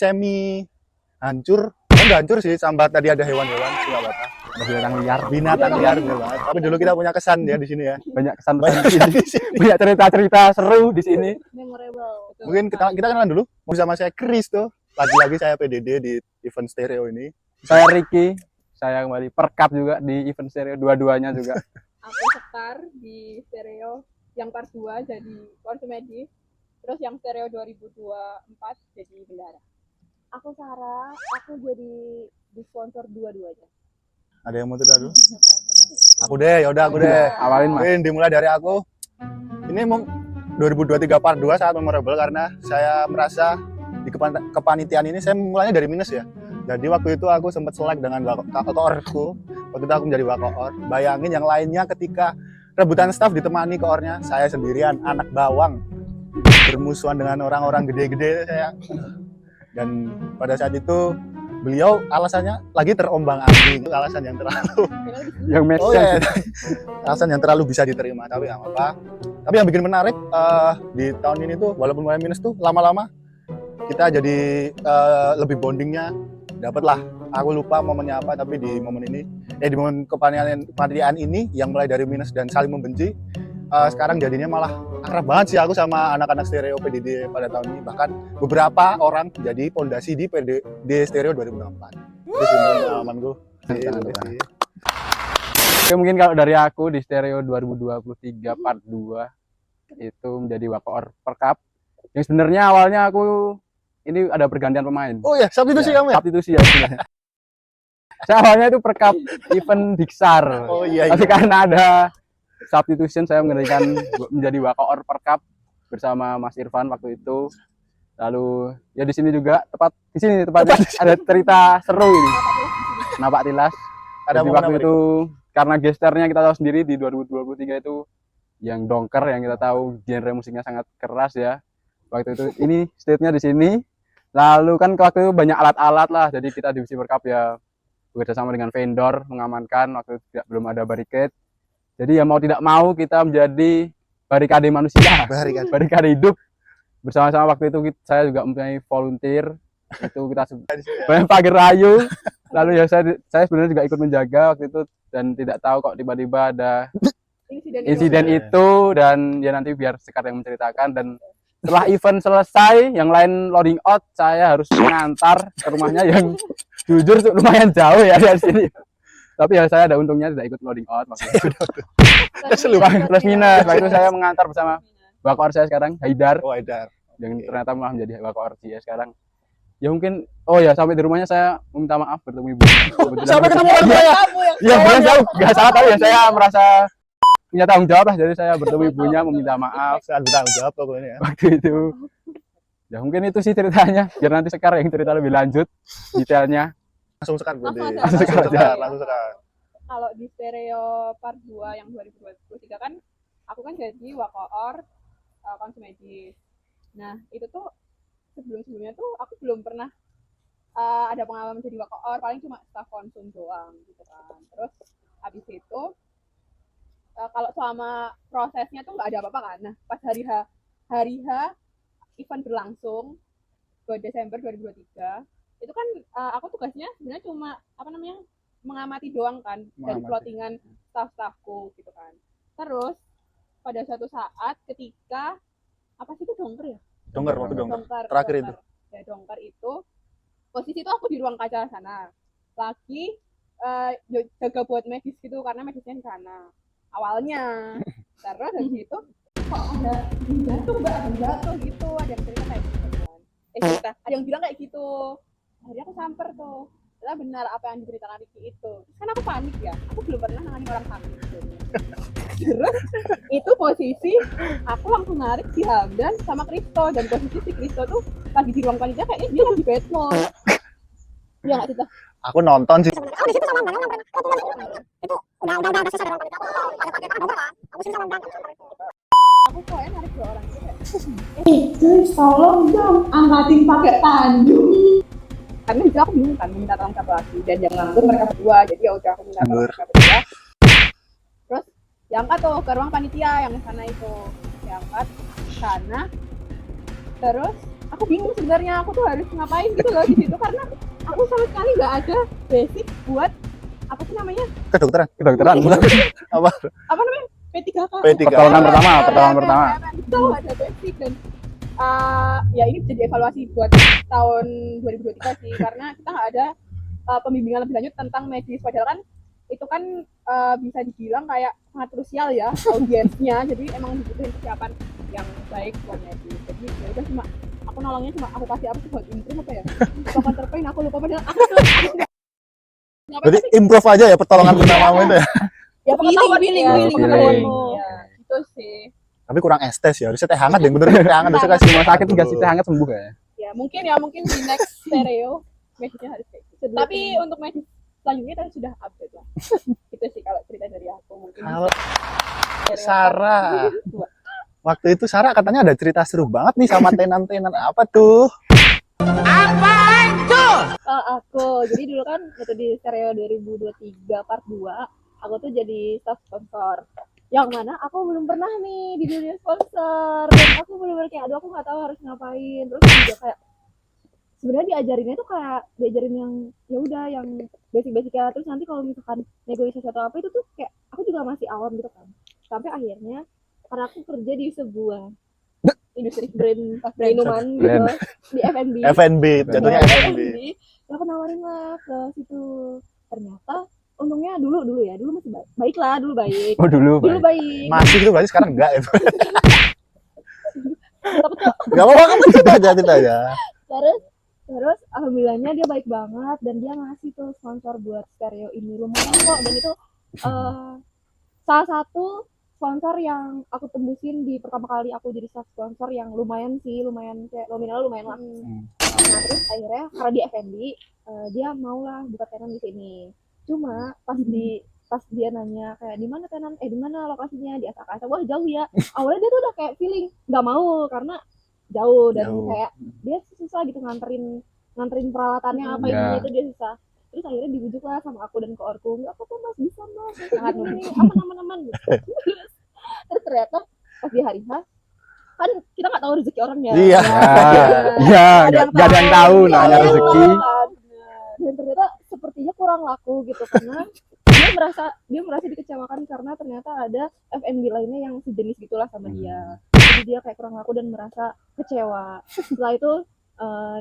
hancur. Enggak hancur sih, sambat tadi ada hewan-hewan, enggak apa-apa. binatang liar bener banget. Tapi dulu kita punya kesan ya di sini ya. banyak kesan-kesan di sini. Banyak cerita-cerita seru di sini. Memorable. Mungkin kita kenalan dulu. Bersama saya Chris tuh. Lagi-lagi saya PDD di event stereo ini. Saya Ricky, saya kembali perkap juga di event stereo dua-duanya juga. Aku Sekar di stereo yang part 2 jadi konsumedi. Terus yang stereo 2024 jadi bendara. Aku Sarah, aku jadi di sponsor dua-duanya. Ada yang mau tidak dulu? Aku deh, yaudah aku deh. Awalin Mas. Mungkin dimulai dari aku. Ini 2023 part 2 sangat memorable karena saya merasa di kepanitiaan ini saya mulainya dari minus ya. Jadi waktu itu aku sempat selek dengan koorku. Waktu itu aku menjadi wakoor. Bayangin yang lainnya ketika rebutan staff ditemani koornya, saya sendirian, anak bawang. Bermusuhan dengan orang-orang gede-gede saya. Dan pada saat itu beliau alasannya lagi terombang-ambing, alasan yang terlalu alasan yang terlalu bisa diterima, tapi nggak apa-apa. Tapi yang bikin menarik di tahun ini tuh walaupun mulai minus tuh lama-lama kita jadi lebih bondingnya dapatlah. Aku lupa momennya apa, tapi di momen ini di momen kepanitiaan ini yang mulai dari minus dan saling membenci, sekarang jadinya malah akrab banget sih aku sama anak-anak stereo PDD pada tahun ini. Bahkan beberapa orang jadi fondasi di PDD stereo 2024. Itu sih pengalamanku. Oke, mungkin kalau dari aku di stereo 2023 part 2 itu menjadi wakoor perkap. Yang sebenarnya awalnya aku ini ada pergantian pemain. Oh ya, substitusi kamu ya? Substitusi ya sebenarnya. Saya awalnya itu perkap event Diksar. Oh iya. Tapi karena ada substitution saya menggantikan menjadi wakoor perkap bersama Mas Irfan waktu itu. Lalu ya di sini juga tepatnya ada cerita seru ini. Napak tilas. Ada jadi waktu itu karena gesternya kita tahu sendiri di 2023 itu yang dongker, yang kita tahu genre musiknya sangat keras ya. Waktu itu ini stage-nya di sini. Lalu kan waktu itu banyak alat-alat lah, jadi kita divisi perkap ya bekerja sama dengan vendor mengamankan, waktu itu belum ada barricade. Jadi ya mau tidak mau kita menjadi barikade manusia, barikade hidup. Bersama-sama waktu itu saya juga mempunyai volunteer, itu kita banyak pagar rayu. Lalu ya saya sebenarnya juga ikut menjaga waktu itu dan tidak tahu kok tiba-tiba ada insiden itu, dan ya nanti biar Sekar yang menceritakan. Dan setelah event selesai, yang lain loading out, saya harus mengantar ke rumahnya yang jujur lumayan jauh ya dari sini. Tapi ya saya ada untungnya tidak ikut loading out waktu itu. Plus minus. Waktu itu saya mengantar bersama wakoor saya sekarang, Haidar. Oh, Haidar. Yang ternyata malah menjadi wakoor dia sekarang. Ya mungkin, oh ya sampai di rumahnya saya meminta maaf bertemu ibu. Sampai ketemu orang tua ya? Iya, bukan jauh, nggak salah, tapi ya saya merasa punya tanggung jawab lah, jadi saya bertemu ibunya meminta maaf. Sangat bertanggung jawab pokoknya ya. Waktu itu. Ya mungkin itu sih ceritanya, biar nanti Sekar yang cerita lebih lanjut detailnya. Langsung Sekar berarti. Langsung Sekar. Kalau di stereo part 2 yang 2023 kan aku kan jadi wakoor konsumedi. Nah, itu tuh sebelum-sebelumnya tuh aku belum pernah ada pengalaman jadi wakoor, paling cuma staff konsum doang gitu kan. Terus habis itu kalau selama prosesnya tuh nggak ada apa-apa kan. Nah, pas hari H event berlangsung buat Desember 2023 itu kan aku tugasnya sebenarnya cuma mengamati doang kan dari plottingan staff-staffku gitu kan. Terus pada suatu saat ketika apa sih itu dongker ya? Dongker. Terakhir itu. Ya, dongker itu posisi itu aku di ruang kaca sana. Lagi jaga buat medis gitu karena medisnya di sana. Awalnya. Terus habis itu kok ada jatuh gitu, ada yang cerita kayak gitu kan. Ada yang bilang kayak gitu. Akhirnya aku samper tuh. Ternyata benar apa yang diceritakan Ricky itu. Kan aku panik ya. Aku belum pernah nangani orang sakit gitu. Terus itu posisi aku langsung narik si Hamdan sama Kristo, dan posisi si Kristo tuh lagi di ruang panitia kayaknya dia lagi bad mood. Iya nggak sih? Aku nonton sih. Aku kayaknya narik dua orang itu guys, tolong dong angkatin pakai tandu. Karena itu aku bingung kan minta tolong satu lagi, dan yang nganggur mereka berdua, jadi ya udah aku minta tolong mereka berdua. Terus diangkat tuh ke ruang panitia yang sana itu, diangkat sana. Terus aku bingung sebenarnya aku tuh harus ngapain gitu loh di situ, karena aku sama sekali nggak ada basic buat apa sih namanya? Kedokteran. Apa? Apa namanya? P3K. P3K. Pertolongan pertama. Itu ada basic dan ya ini jadi evaluasi buat tahun 2023 sih karena kita nggak ada pembimbingan lebih lanjut tentang medis padahal kan itu kan bisa dibilang kayak sangat krusial ya audiensnya jadi emang dibutuhin persiapan yang baik buat medis jadi ya udah cuma aku nolongnya cuma aku kasih apa sih buat improve apa ya lupa terpain aku lupa padahal aku Berarti improve aja ya pertolongan pertamamu itu ya. ya pengetahuan Willing. pengetahuanmu ya gitu sih. Tapi kurang estes ya, harusnya teh hangat deh, bener teh hangat harusnya kasih rumah sakit dikasih teh hangat sembuh ya. Ya mungkin di next stereo medisnya harus kayak gitu. Tapi untuk medis selanjutnya kita sudah update lah. Itu sih kalau cerita dari aku mungkin. Kalau Sarah, waktu itu Sarah katanya ada cerita seru banget nih sama tenan-tenan apa tuh? Aku jadi dulu kan waktu di stereo 2023 part 2 aku tuh jadi staff sponsor yang mana aku belum pernah nih di dunia sponsor dan aku bener-bener kayak aduh aku nggak tahu harus ngapain terus juga kayak sebenarnya diajarinnya tuh kayak diajarin yang ya udah yang basic-basicnya terus nanti kalau misalkan negosiasi atau apa itu tuh kayak aku juga masih awam gitu kan sampai akhirnya karena aku kerja di sebuah industri brand minuman gitu di FNB, jatuhnya FNB. ya aku nawarin lah ke situ ternyata untungnya dulu masih baik lah dulu baik Oh dulu baik masih itu berarti sekarang enggak itu. tapi tuh Enggak apa-apa kamu cerita aja. terus alhamdulillahnya dia baik banget dan dia ngasih tuh sponsor buat stereo ini lumayan kok dan itu salah satu sponsor yang aku tembusin di pertama kali aku jadi staff sponsor yang lumayan kayak nominal lumayan lah. Nah terus akhirnya karena di FNB dia mau lah buka tenan di sini. Cuma pas dia nanya kayak di mana tenan di mana lokasinya di Asaka wah jauh ya. Awalnya dia tuh udah kayak feeling nggak mau karena jauh dan kayak dia susah gitu nganterin peralatannya apa ini itu dia susah. Terus akhirnya dibujuk lah sama aku dan koorku nggak apa-apa mas bisa mas sangat nih aman gitu. Terus ternyata pas di hari H kan kita nggak tahu rezeki orang ya Iya nggak ada yang tahu namanya rezeki dan ternyata sepertinya kurang laku gitu karena dia merasa dikecewakan karena ternyata ada FNB lainnya yang sejenis gitulah sama dia jadi dia kayak kurang laku dan merasa kecewa setelah itu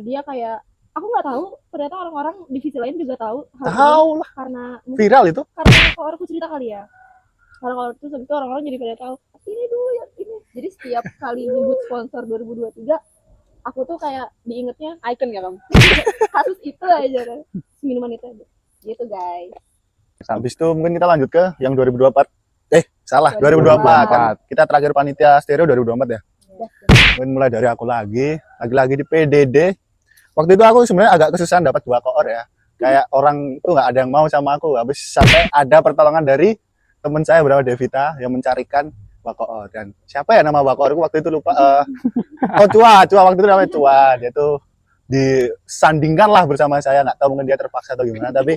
dia kayak aku nggak tahu ternyata orang-orang divisi lain juga tahu lah karena viral itu karena kalau aku cerita kali ya karena kalau itu orang-orang jadi pada tahu ini dulu ya ini jadi setiap kali nyebut sponsor 2023 aku tuh kayak diingetnya icon ya kamu kasus itu aja kan minuman itu aja gitu guys. Habis itu mungkin kita lanjut ke yang 2024 2024 kan kita terakhir panitia stereo 2024 ya. Mungkin mulai dari aku lagi di PDD. Waktu itu aku sebenarnya agak kesusahan dapat 2 koor ya. Kayak orang tuh nggak ada yang mau sama aku. Habis sampai ada pertolongan dari teman saya bernama Devita yang mencarikan Wakoor dan siapa ya nama Wakoorku waktu itu lupa. Cua waktu itu namanya Cua. Dia tuh disandingkan lah bersama saya, nggak tahu mungkin dia terpaksa atau gimana tapi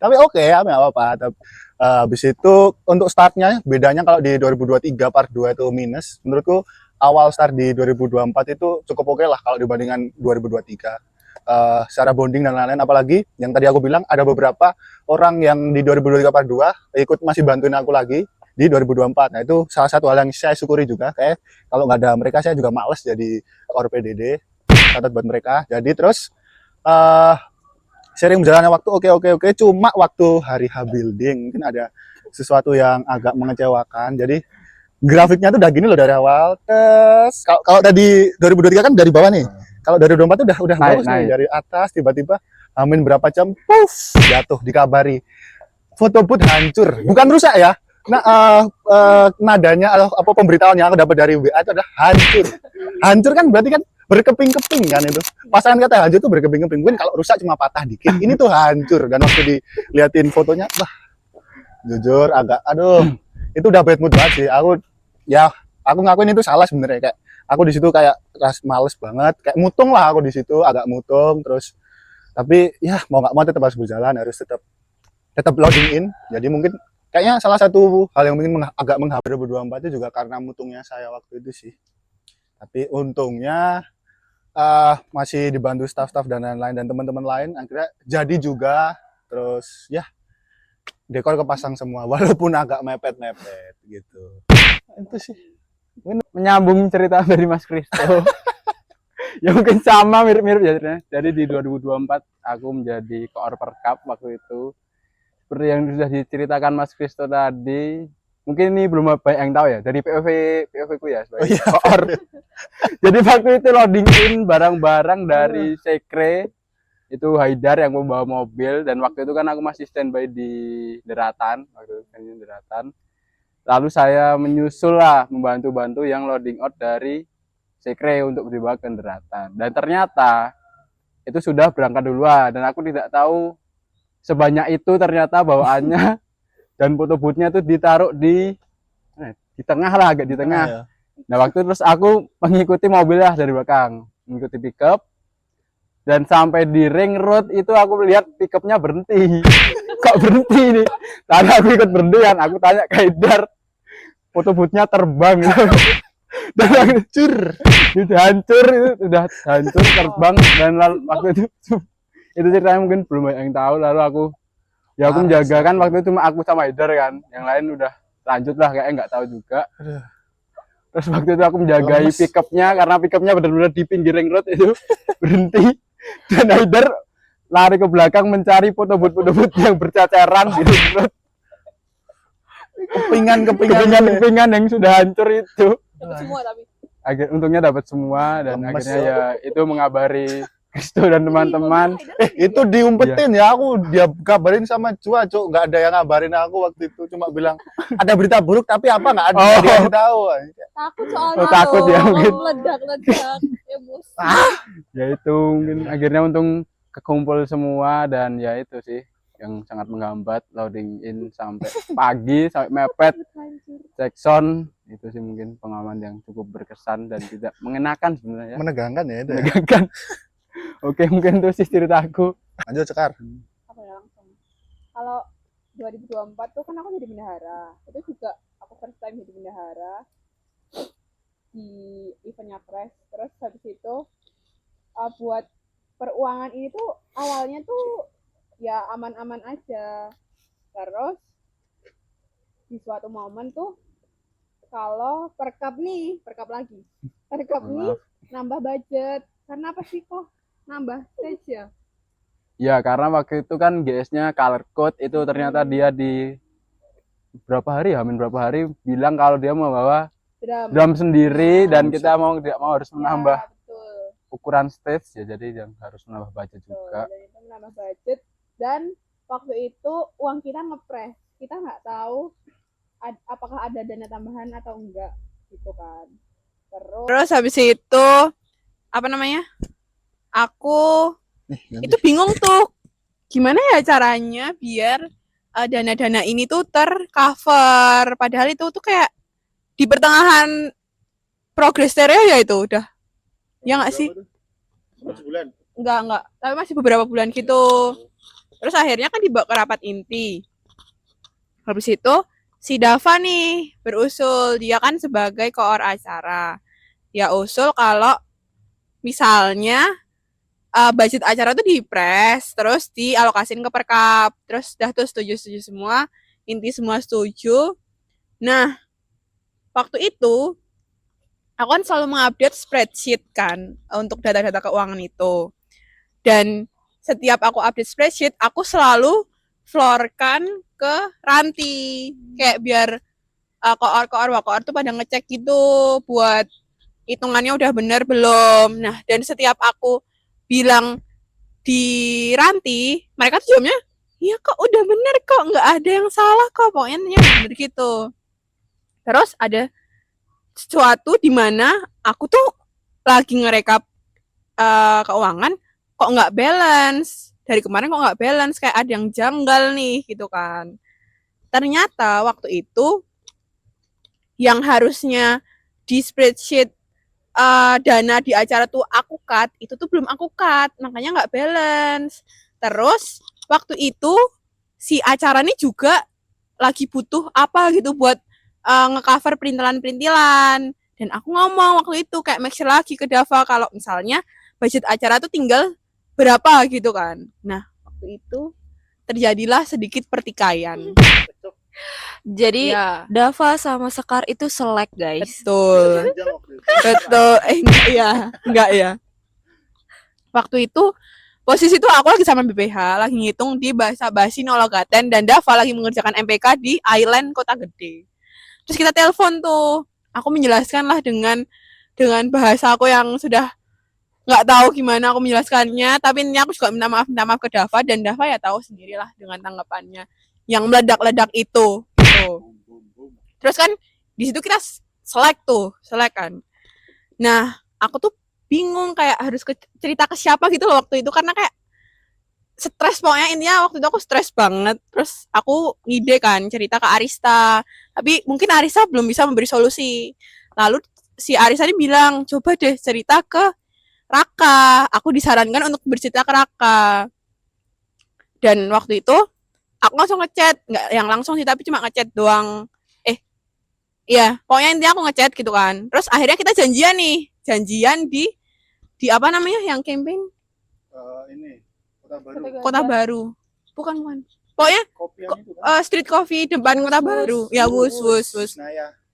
tapi oke ya nggak apa-apa. Habis itu untuk startnya bedanya kalau di 2023 part 2 itu minus, menurutku awal start di 2024 itu cukup oke lah kalau dibandingkan 2023. Secara bonding dan lain-lain, apalagi yang tadi aku bilang ada beberapa orang yang di 2023 part 2 ikut masih bantuin aku lagi di 2024. Nah itu salah satu hal yang saya syukuri juga, kayak kalau nggak ada mereka saya juga males jadi koor PDD. Catat buat mereka. Jadi terus sering berjalannya waktu oke. Cuma waktu hari H building mungkin ada sesuatu yang agak mengecewakan. Jadi grafiknya tuh udah gini loh dari awal. Terus kalau tadi 2023 kan dari bawah nih. Kalau dari 2024 tuh udah bagus nih dari atas tiba-tiba amin berapa jam puff jatuh dikabari. Foto booth hancur. Bukan rusak ya. Nah, nadanya apa pemberitahuan yang aku dapat dari WA itu adalah hancur. Hancur kan berarti kan berkeping-keping kan itu. Pasangan kata hancur tuh berkeping-keping. Mungkin kalau rusak cuma patah dikit. Ini tuh hancur dan waktu diliatin fotonya, wah, jujur agak, aduh, itu udah bad mood banget sih. Aku ngakuin itu salah sebenarnya kayak. Aku di situ kayak males banget, kayak mutung lah aku di situ, agak mutung terus. Tapi ya mau nggak mau tetap harus berjalan, harus tetap loading in. Jadi mungkin kayaknya salah satu hal yang mungkin agak menghambat 2024 itu juga karena mutungnya saya waktu itu sih. Tapi untungnya masih dibantu staff-staff dan lain-lain dan teman-teman lain akhirnya jadi juga terus ya dekor kepasang semua walaupun agak mepet-mepet gitu. Itu sih. Menyambung cerita dari Mas Kristo. Ya mungkin sama mirip-mirip ya ceritanya. Jadi di 2024 aku menjadi koor perkap waktu itu. Seperti yang sudah diceritakan Mas Kristo tadi, mungkin ini belum banyak yang tahu ya dari POV ku ya sebagai koor. Jadi waktu itu loading in barang-barang dari Sekre, itu Haidar yang membawa mobil, dan waktu itu kan aku masih standby di Deratan, lalu saya menyusul lah, membantu-bantu yang loading out dari Sekre untuk dibawa ke Deratan, dan ternyata itu sudah berangkat duluan dan aku tidak tahu sebanyak itu ternyata bawaannya. Dan foto bootnya tuh ditaruh di tengah lah, agak di tengah. Nah waktu itu terus aku mengikuti mobil lah dari belakang, mengikuti pickup, dan sampai di ring road itu aku lihat pickupnya berhenti. Kok berhenti nih? Lalu aku ikut berhenti kan, aku tanya ke Haidar, foto bootnya terbang. Dan hancur, itu udah hancur terbang. Dan waktu itu ceritanya mungkin belum banyak yang tahu. Lalu aku menjaga kan, waktu itu cuma aku sama Haidar kan, yang lain udah lanjut lah, kayaknya nggak tahu juga. Terus waktu itu aku menjagai pickupnya, karena pickupnya benar-benar di pinggir ring road itu berhenti, dan Haidar lari ke belakang mencari foto boot yang berceceran di ring road. Kepingan yang sudah hancur itu. Semua tapi. Untungnya dapat semua, dan akhirnya ya itu mengabari Kristo dan teman-teman. Itu diumpetin ya, aku dia kabarin sama Cua, Cuk, nggak ada yang ngabarin aku waktu itu, cuma bilang ada berita buruk tapi apa nggak ada yang tahu. Takut soalnya. Takut ya mungkin. Ledak-ledak emosi. Ya itu mungkin akhirnya untung kekumpul semua, dan ya itu sih yang sangat menghambat loading in sampai pagi, sampai mepet Jackson. Itu sih mungkin pengalaman yang cukup berkesan dan tidak mengenakan sebenarnya. Menegangkan ya itu. Menegangkan. Oke, mungkin itu sih ceritaku. Lanjut Sekar. Apa ya langsung. Kalau 2024 tuh kan aku jadi bendahara. Itu juga aku first time jadi bendahara di eventnya Press. Terus habis itu buat peruangan ini tuh awalnya tuh ya aman-aman aja. Terus di suatu momen tuh kalau perkap nih nambah budget. Karena apa sih kok nambah stage ya? Ya karena waktu itu kan GS-nya color code itu ternyata dia di berapa hari bilang kalau dia mau bawa drum sendiri, dan kita tidak mau harus menambah ukuran stage ya, jadi yang harus menambah budget juga. Dan itu menambah budget, dan waktu itu uang kita ngepres, kita nggak tahu apakah ada dana tambahan atau enggak gitu kan. Terus habis itu apa namanya? Aku itu bingung tuh gimana ya caranya biar dana-dana ini tuh tercover, padahal itu tuh kayak di pertengahan progress stereo ya itu udah. Ya nggak sih? Sebulan. Enggak, tapi masih beberapa bulan gitu. Terus akhirnya kan dibawa ke rapat inti. Habis itu si Dava nih berusul, dia kan sebagai koor acara. Dia usul kalau misalnya budget acara tuh dipres, terus dialokasin ke perkap, terus dah tuh setuju semua, inti semua setuju. Nah, waktu itu aku kan selalu mengupdate spreadsheet kan untuk data-data keuangan itu. Dan setiap aku update spreadsheet, aku selalu floorkan ke Ranti, kayak biar koor tuh pada ngecek gitu buat hitungannya udah bener belum. Nah, dan setiap aku bilang di Ranti, mereka tuh jawabnya, iya kok udah bener kok, nggak ada yang salah kok, pokoknya bener gitu. Terus ada sesuatu di mana aku tuh lagi ngerekap keuangan, kok nggak balance, dari kemarin kok nggak balance, kayak ada yang janggal nih gitu kan. Ternyata waktu itu yang harusnya di spreadsheet dana di acara tuh aku cut, itu tuh belum aku cut, makanya nggak balance. Terus waktu itu si acara ini juga lagi butuh apa gitu buat ngecover perintilan-perintilan, dan aku ngomong waktu itu kayak make sure lagi ke Dava kalau misalnya budget acara tuh tinggal berapa gitu kan. Nah waktu itu terjadilah sedikit pertikaian. Jadi Iya, Dava sama Sekar itu selek guys. betul. Betul. Enggak ya. Waktu itu posisi itu aku lagi sama BPH, lagi ngitung di bahasa basi Nologaten dan Dava lagi mengerjakan MPK di Island Kota Gede. Terus kita telepon tuh. Aku menjelaskan lah dengan bahasa aku yang sudah nggak tahu gimana aku menjelaskannya, tapi ini aku juga minta maaf ke Dava dan Dava ya tahu sendirilah dengan tanggapannya yang meledak-ledak itu. Gitu. Terus kan di situ kita selek kan. Nah, aku tuh bingung kayak harus cerita ke siapa gitu loh waktu itu karena kayak stres pokoknya intinya waktu itu aku stres banget. Terus aku ngide kan cerita ke Arista, tapi mungkin Arista belum bisa memberi solusi. Lalu si Arista ini bilang, coba deh cerita ke Raka. Aku disarankan untuk bercerita ke Raka. Dan waktu itu aku langsung ngechat, nggak yang langsung sih tapi cuma ngechat doang. Iya, pokoknya intinya aku ngechat gitu kan. Terus akhirnya kita janjian di apa namanya yang campaign Ini Kota Baru. Bukan. Pokoknya street coffee depan Kota Baru. Ya Wus.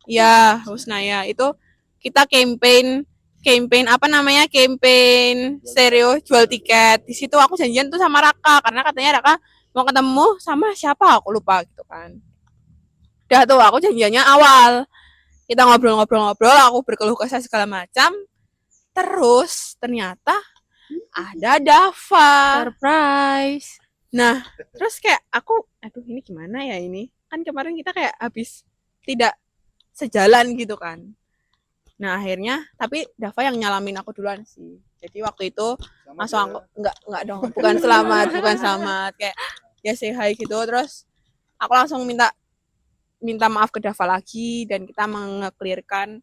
Ya, Husnaya. Itu kita campaign apa namanya? Campaign stereo jual tiket. Di situ aku janjian tuh sama Raka karena katanya Raka mau ketemu sama siapa aku lupa gitu kan. Udah tuh aku janjiannya awal. Kita ngobrol-ngobrol, aku berkeluh kesah segala macam. Terus ternyata ada Dava. Surprise. Nah, terus kayak aku, aduh ini gimana ya ini? Kan kemarin kita kayak habis tidak sejalan gitu kan. Nah, akhirnya tapi Dava yang nyalamin aku duluan sih. Jadi waktu itu langsung aku enggak dong, bukan selamat kayak ya say hi gitu. Terus aku langsung minta maaf ke Dava lagi dan kita mengeklirkan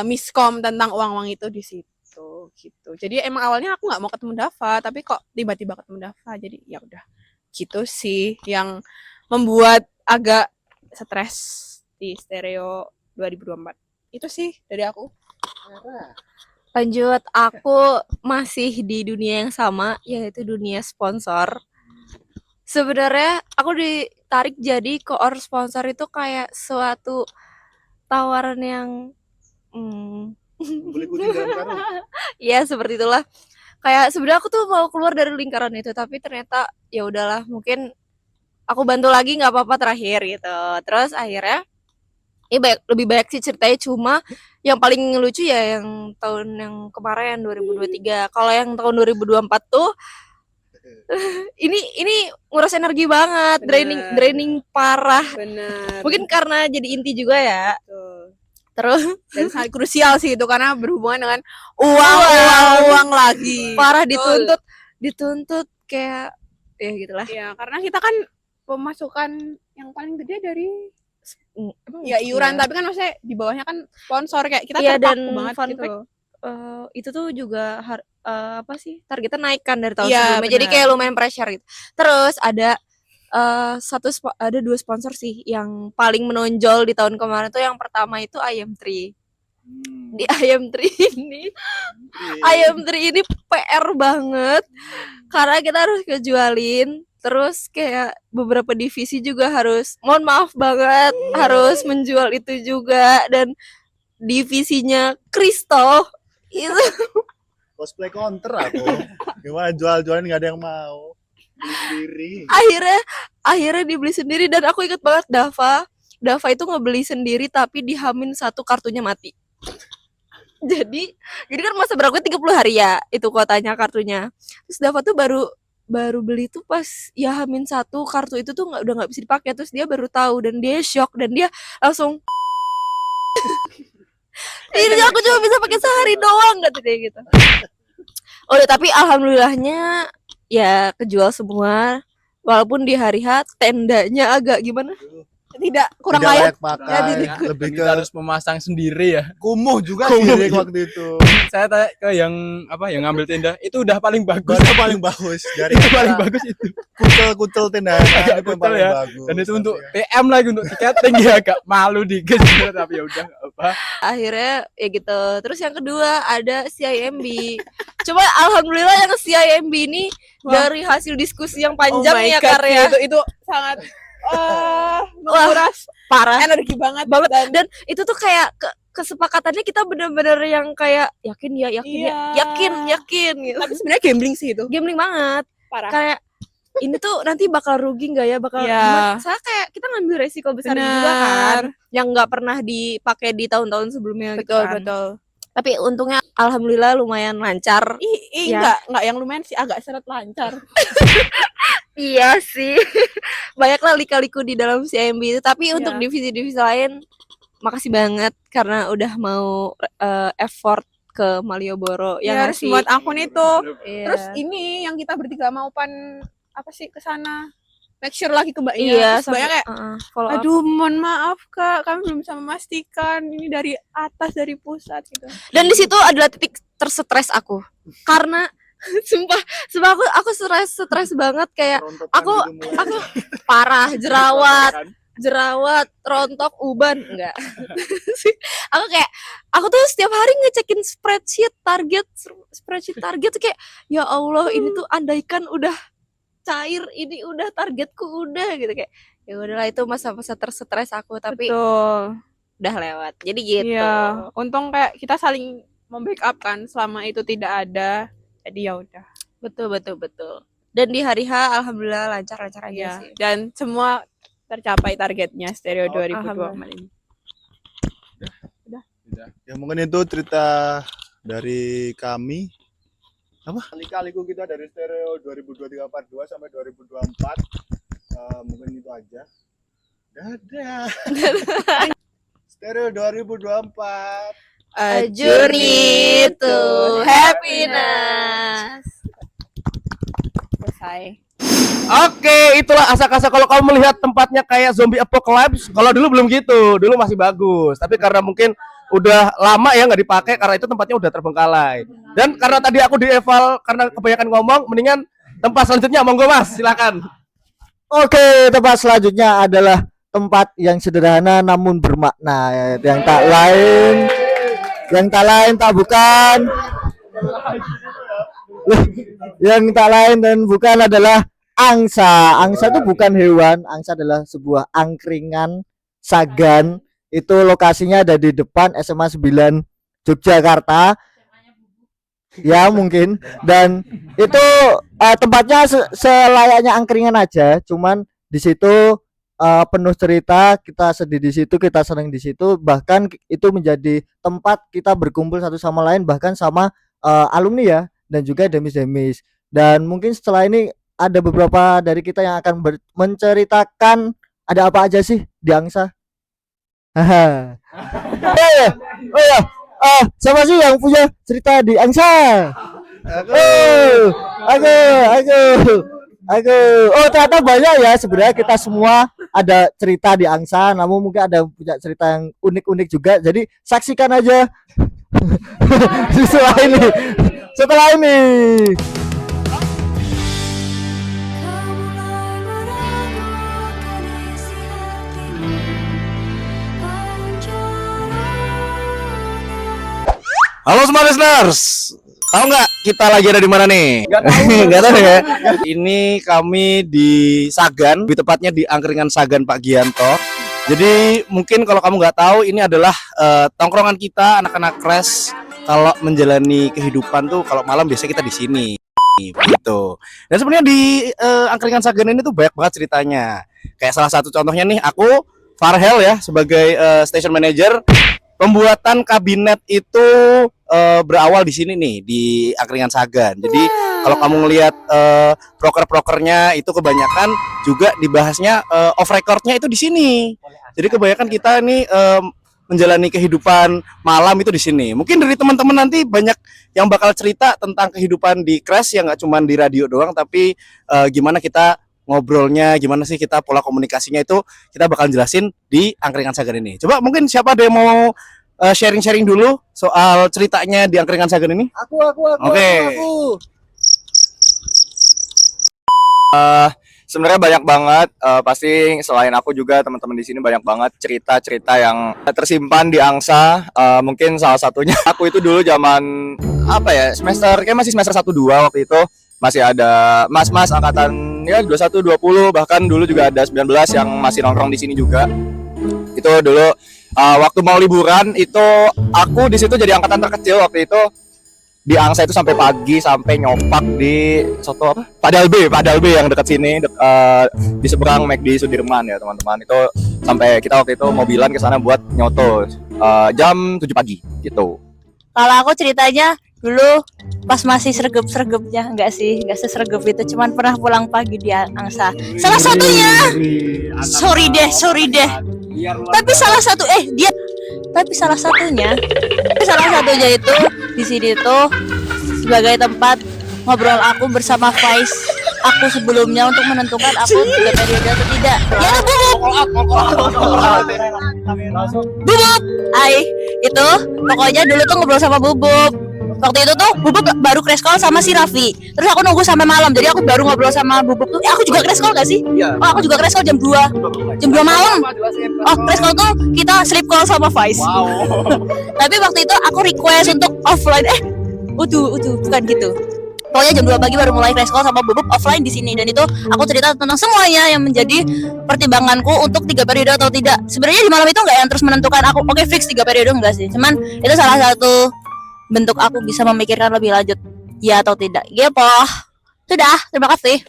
miskom tentang uang-uang itu di situ gitu. Jadi emang awalnya aku nggak mau ketemu Dava, tapi kok tiba-tiba ketemu Dava. Jadi ya udah gitu sih yang membuat agak stres di Stereo 2024. Itu sih dari aku. Lanjut, aku masih di dunia yang sama, yaitu dunia sponsor. Sebenarnya aku ditarik jadi koor sponsor itu kayak suatu tawaran yang Beli kucing dalam karung. ya seperti itulah. Kayak sebenarnya aku tuh mau keluar dari lingkaran itu, tapi ternyata ya udahlah, mungkin aku bantu lagi nggak apa-apa terakhir gitu. Terus akhirnya lebih banyak sih ceritanya, cuma yang paling lucu ya yang tahun yang kemarin 2023. Kalau yang tahun 2024 tuh ini nguras energi banget, draining parah. Benar. Mungkin karena jadi inti juga ya. Terus Dan sangat krusial sih itu karena berhubungan dengan uang lagi. parah dituntut kayak ya gitulah. Ya, karena kita kan pemasukan yang paling gede dari ya iuran, tapi kan maksudnya di bawahnya kan sponsor kayak kita Iya, terpaku dan banget fun gitu. fact, itu tuh juga apa sih targetnya naik kan dari tahun Iya, sebelumnya, jadi benar. kayak lumayan pressure gitu. Terus ada ada 2 sponsor sih yang paling menonjol di tahun kemarin tuh. Yang pertama itu IM3. Di IM3 ini PR banget karena kita harus kejualin. Terus kayak beberapa divisi juga harus, mohon maaf banget, harus menjual itu juga. Dan divisinya Kristo itu Cosplay counter aku. Gimana jual-jualan nggak ada yang mau. Beli sendiri. akhirnya dibeli sendiri. Dan aku inget banget Dava itu ngebeli sendiri tapi di H-1 kartunya mati. Jadi kan masa berlakunya 30 hari ya itu kuotanya kartunya. Terus Dava tuh baru beli tuh pas ya H-1 kartu itu tuh udah nggak bisa dipakai. Terus dia baru tahu dan dia shock dan dia langsung ini aku cuma bisa pakai sehari doang kayak gitu. Udah, tapi alhamdulillahnya ya kejual semua. Walaupun di hari H tendanya agak gimana? Kurang Tidak layak. layak pakai. Lebih ke Kita harus memasang sendiri ya. kumuh juga sih Rick, waktu itu. Saya tanya ke yang ngambil tenda, itu udah paling bagus. Itu paling bagus dari Itu paling bagus itu. kucel tenda Agak itu kucel paling ya. bagus. Dan itu untuk TM lagi, untuk tiketing ya agak malu dikit gitu, tapi ya udah nggak apa. Akhirnya ya gitu. Terus yang kedua ada CIMB. Cuma alhamdulillah yang CIMB ini dari hasil diskusi yang panjang ya karya itu sangat menguras parah energi banget dan itu tuh kayak kesepakatannya kita bener-bener yang kayak yakin gitu. tapi sebenarnya gambling sih itu Gambling banget. parah Kayak ini tuh nanti bakal rugi nggak ya, bakal Iya. gimana? Saya kayak kita ngambil resiko besar juga Benar. kan, yang nggak pernah dipakai di tahun-tahun sebelumnya gitu kan. betul Tapi untungnya alhamdulillah lumayan lancar. Ya. enggak yang lumayan sih agak seret lancar Iya sih. Banyak lah lika-liku di dalam CIMB itu, tapi untuk divisi-divisi lain makasih banget karena udah mau effort ke Malioboro yang ya harus ngasih. buat akun itu Iya. terus ini yang kita bertiga mau apa sih ke sana make sure lagi ke mbaknya Iya, terus mbaknya kayak follow up. aduh mohon maaf kak kami belum bisa memastikan ini dari atas dari pusat gitu Dan di situ adalah titik tersetres aku karena sumpah aku stres banget kayak aku parah jerawat rontok uban enggak. aku tuh setiap hari ngecekin spreadsheet target tuh kayak ya Allah ini tuh andaikan udah cair ini udah targetku udah gitu kayak ya udahlah itu masa-masa tersetres aku tapi betul udah lewat jadi gitu. iya untung kayak kita saling membackup kan selama itu tidak ada jadi ya udah betul dan di hari H alhamdulillah lancar aja Iya, sih. dan semua tercapai targetnya Stereo 2024 ini. Ya mungkin itu cerita dari kami. Apa? Kali-kaliku kita dari Stereo 2023-42 sampai 2024. Mungkin itu aja. Dadah. Stereo 2024. A journey to happiness. Selesai. Oke, itulah Asakasa. Kalau kamu melihat tempatnya kayak zombie apocalypse, kalau dulu belum gitu, dulu masih bagus. Tapi karena mungkin udah lama ya nggak dipakai, karena itu tempatnya udah terbengkalai. Dan karena tadi aku di eval karena kebanyakan ngomong, mendingan tempat selanjutnya monggo Mas, silakan. Oke, tempat selanjutnya adalah tempat yang sederhana namun bermakna, yang tak lain tak bukan yang tak lain dan bukan adalah angsa. Angsa itu bukan hewan, angsa adalah sebuah angkringan Sagan. Itu lokasinya ada di depan SMA 9 Yogyakarta. Ya mungkin. Dan itu tempatnya selayaknya angkringan aja, cuman di situ penuh cerita, kita sedih di situ, kita senang di situ, bahkan itu menjadi tempat kita berkumpul satu sama lain, bahkan sama alumni ya, dan juga demis-demis. Dan mungkin setelah ini ada beberapa dari kita yang akan menceritakan ada apa aja sih di Angsa. Haha. Oh ya, siapa sih yang punya cerita di Angsa? Aku. Oh ternyata banyak ya sebenarnya, kita semua ada cerita di Angsa, namun mungkin ada punya cerita yang unik-unik juga. Jadi saksikan aja setelah ini. Halo semua listeners, tahu nggak kita lagi ada di mana nih? Nggak tahu ya. Ini kami di Sagan, lebih tepatnya di angkringan Sagan Pak Gianto. Jadi mungkin kalau kamu nggak tahu, ini adalah tongkrongan kita anak-anak kres kalau menjalani kehidupan tuh kalau malam biasanya kita di sini. Gitu. Dan sebenarnya di angkringan Sagan ini tuh banyak banget ceritanya. Kayak salah satu contohnya nih, aku Farhel ya sebagai station manager. Pembuatan kabinet itu berawal di sini nih di angkringan Sagan. Jadi kalau kamu ngelihat proker-prokernya itu kebanyakan juga dibahasnya off recordnya itu di sini. Jadi kebanyakan kita nih menjalani kehidupan malam itu di sini. Mungkin dari teman-teman nanti banyak yang bakal cerita tentang kehidupan di Crash yang nggak cuma di radio doang, tapi gimana kita ngobrolnya, gimana sih kita pola komunikasinya itu kita bakal jelasin di angkringan Sagan ini. Coba mungkin siapa ada yang mau sharing-sharing dulu soal ceritanya di angkringan Sagan ini? Aku. Oke. sebenarnya banyak banget, pasti selain aku juga teman-teman di sini banyak banget cerita-cerita yang tersimpan di Angsa. Mungkin salah satunya aku itu dulu zaman apa ya, kayak masih semester 1-2 waktu itu, masih ada mas-mas angkatan ya 21, 20, bahkan dulu juga ada 19 yang masih nongkrong di sini juga. Itu dulu waktu mau liburan itu aku di situ jadi angkatan terkecil waktu itu. Di Angsa itu sampai pagi, sampai nyopak di soto apa? Padal B yang dekat sini, di seberang McD Sudirman ya teman-teman. Itu sampai kita waktu itu mobilan ke sana buat nyoto jam 7 pagi gitu. Kalau aku ceritanya dulu pas masih sregep-sregepnya, enggak sesregep itu, cuman pernah pulang pagi di Angsa. Salah satunya, sorry deh. Tapi salah satunya itu di sini tuh sebagai tempat ngobrol aku bersama Faiz. Aku sebelumnya untuk menentukan aku 3 periode atau tidak. Ya Bubub. Itu pokoknya dulu tuh ngobrol sama Bubub. Waktu itu tuh Bubub baru crash call sama si Raffi. Terus aku nunggu sampai malam. Jadi aku baru ngobrol sama Bubub tuh. Aku juga crash call gak sih? Oh, aku juga crash call jam 2 malam. Oh, crash call tuh kita sleep call sama Faiz. Tapi waktu itu aku request untuk offline. Bukan gitu. Pokoknya jam 2 pagi baru mulai crash call sama Bubub offline di sini, dan itu aku cerita tentang semuanya yang menjadi pertimbanganku untuk 3 periode atau tidak. Sebenarnya di malam itu enggak yang terus menentukan aku oke fix 3 periode, enggak sih. Cuman itu salah satu bentuk aku bisa memikirkan lebih lanjut ya atau tidak. Gitu. Sudah, terima kasih.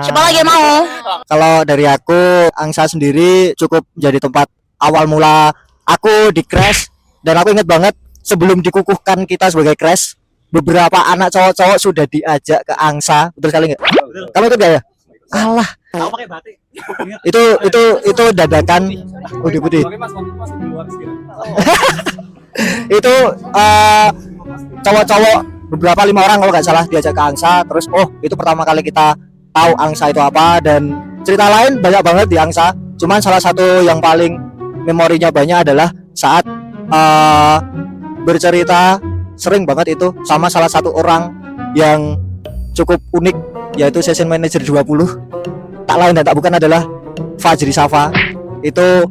Siapa lagi yang mau? Kalau dari aku, Angsa sendiri cukup jadi tempat awal mula aku di crash, dan aku ingat banget sebelum dikukuhkan kita sebagai crash, beberapa anak cowok-cowok sudah diajak ke Angsa. Betul sekali nggak? Kamu ikut gak ya? Alah. Itu dadakan putih. Itu cowok-cowok beberapa 5 orang kalau nggak salah diajak ke Angsa. Terus itu pertama kali kita tahu Angsa itu apa, dan cerita lain banyak banget di Angsa. Cuman salah satu yang paling memorinya banyak adalah saat bercerita sering banget itu sama salah satu orang yang cukup unik, yaitu session manager 20. Tak lain dan tak bukan adalah Fajri Safa. Itu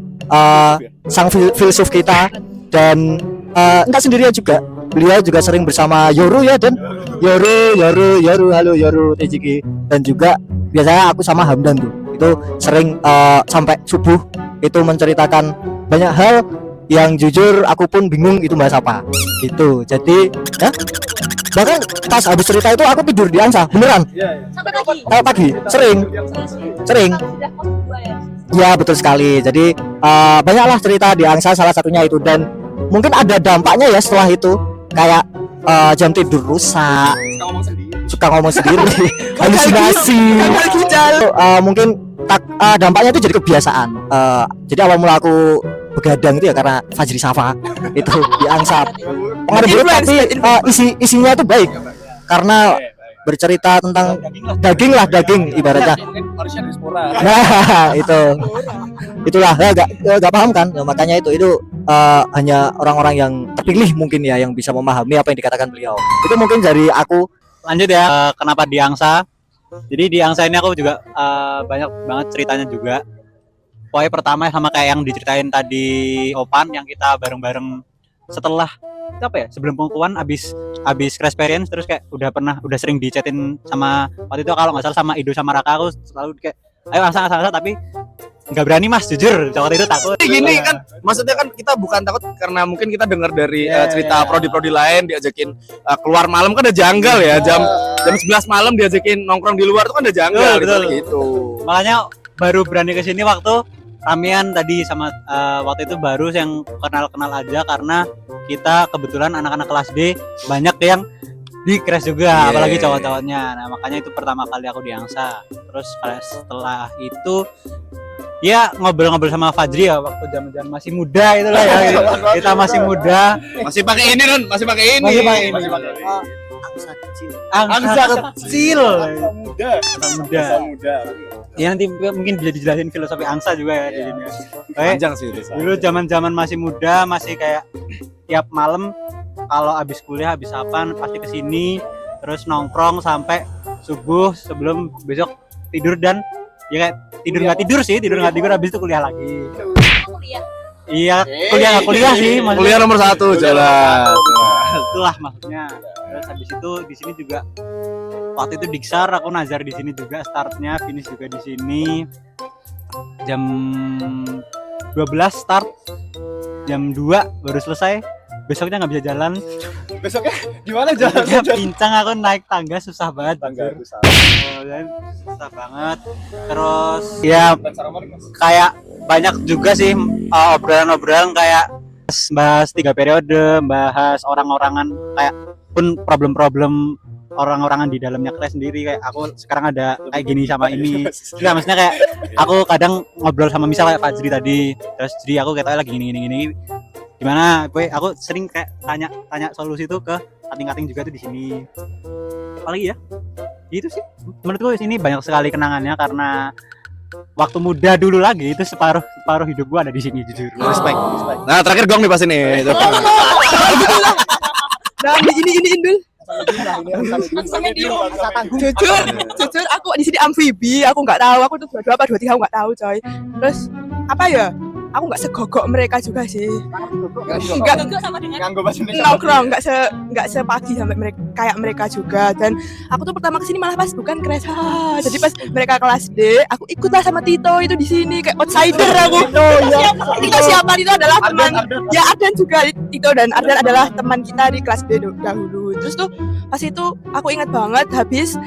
sang filsuf kita, dan enggak sendirian juga. Beliau juga sering bersama Yoru ya, dan Yoru, halo Yoru TJG, dan juga biasanya aku sama Hamdan tuh. Itu sering sampai subuh itu menceritakan banyak hal yang jujur aku pun bingung itu bahas apa gitu. Jadi bahkan pas habis cerita itu aku tidur di Angsa beneran sampai pagi. Sering ya, betul sekali. Jadi banyaklah cerita di Angsa, salah satunya itu, dan mungkin ada dampaknya ya setelah itu, kayak jam tidur rusak, suka ngomong sendiri, halusinasi. Mungkin dampaknya itu jadi kebiasaan. Jadi awal mula aku begadang itu ya karena Fajri Safa itu di Angsa. Pengaruh buruk tapi isinya itu baik, karena bercerita tentang daging ibaratnya. Nah itulah nggak paham kan ya, makanya itu hanya orang-orang yang terpilih mungkin ya yang bisa memahami apa yang dikatakan beliau. Itu mungkin dari aku. Lanjut ya, kenapa di Angsa? Jadi di Angsa ini aku juga banyak banget ceritanya juga. Pokoknya pertama sama kayak yang diceritain tadi Opan, yang kita bareng-bareng setelah apa ya, sebelum pengukuhan abis crash experience, terus kayak udah sering dichatin sama waktu itu kalau nggak salah sama Ido sama Raka. Aku selalu kayak ayo Angsa, tapi nggak berani mas, jujur waktu itu takut. Gini kan, maksudnya kan kita bukan takut karena mungkin kita dengar dari cerita prodi-prodi lain diajakin keluar malam kan udah janggal ya, jam 11 malam diajakin nongkrong di luar tuh kan udah janggal. Betul. Gitu. Makanya baru berani kesini waktu Ramian tadi sama waktu itu baru yang kenal aja, karena kita kebetulan anak-anak kelas D banyak yang di crash juga, apalagi cowok-cowoknya. Nah makanya itu pertama kali aku di Angsa. Terus setelah itu ya ngobrol-ngobrol sama Fajri ya, waktu zaman masih muda itu lah ya. Kita masih muda. Masih pakai ini Ron, masih pakai ini. Angsa kecil. Muda. Ya nanti mungkin bisa dijelasin filosofi Angsa juga ya di sini. Panjang sih itu. Dulu zaman masih muda, masih kayak tiap malam kalau habis kuliah habis apaan pasti kesini, terus nongkrong sampai subuh sebelum besok tidur dan ya kayak tidur nggak tidur habis itu kuliah lagi. Iya, kuliah nggak kuliah sih, maksudnya. Kuliah nomor 1 jalan. Itulah maksudnya. Terus habis itu di sini juga waktu itu Diksar, aku nazar di sini juga, startnya finish juga di sini. Jam 12 start, jam 2 baru selesai. Besoknya nggak bisa jalan. Besoknya gimana jalan? Besoknya pincang, aku naik tangga susah banget. Susah banget. Terus ya kayak banyak juga sih obrolan-obrolan kayak bahas 3 periode, bahas orang-orangan kayak pun problem-problem orang-orangan di dalamnya Kres sendiri, kayak aku sekarang ada kayak gini sama ini. Enggak, maksudnya kayak aku kadang ngobrol sama misal kayak Fajri tadi, terus jadi aku kayak lagi gini gimana, aku sering kayak tanya solusi itu ke kating-kating juga tuh di sini. Apalagi ya itu sih menurutku di sini banyak sekali kenangannya, karena waktu muda dulu lagi itu separuh hidup gua ada di sini, jujur. Respect. Nah, terakhir Gong nih pas ini. Nah, ini dulu. Jujur aku di sini amfibi, aku nggak tahu, aku tuh 22 apa 23 aku nggak tahu coy. Terus apa ya, aku nggak segogok mereka juga sih, nggak nongkrong, nggak sepagi sampai mereka kayak mereka juga. Dan aku tuh pertama kesini malah pas bukan Kres, jadi pas mereka kelas D aku ikutlah sama Tito itu di sini kayak outsider aku. Tito siapa? Tito adalah teman ya Ardan juga. Tito dan Ardan adalah teman kita di kelas D dahulu. Terus tuh pas itu aku ingat banget habis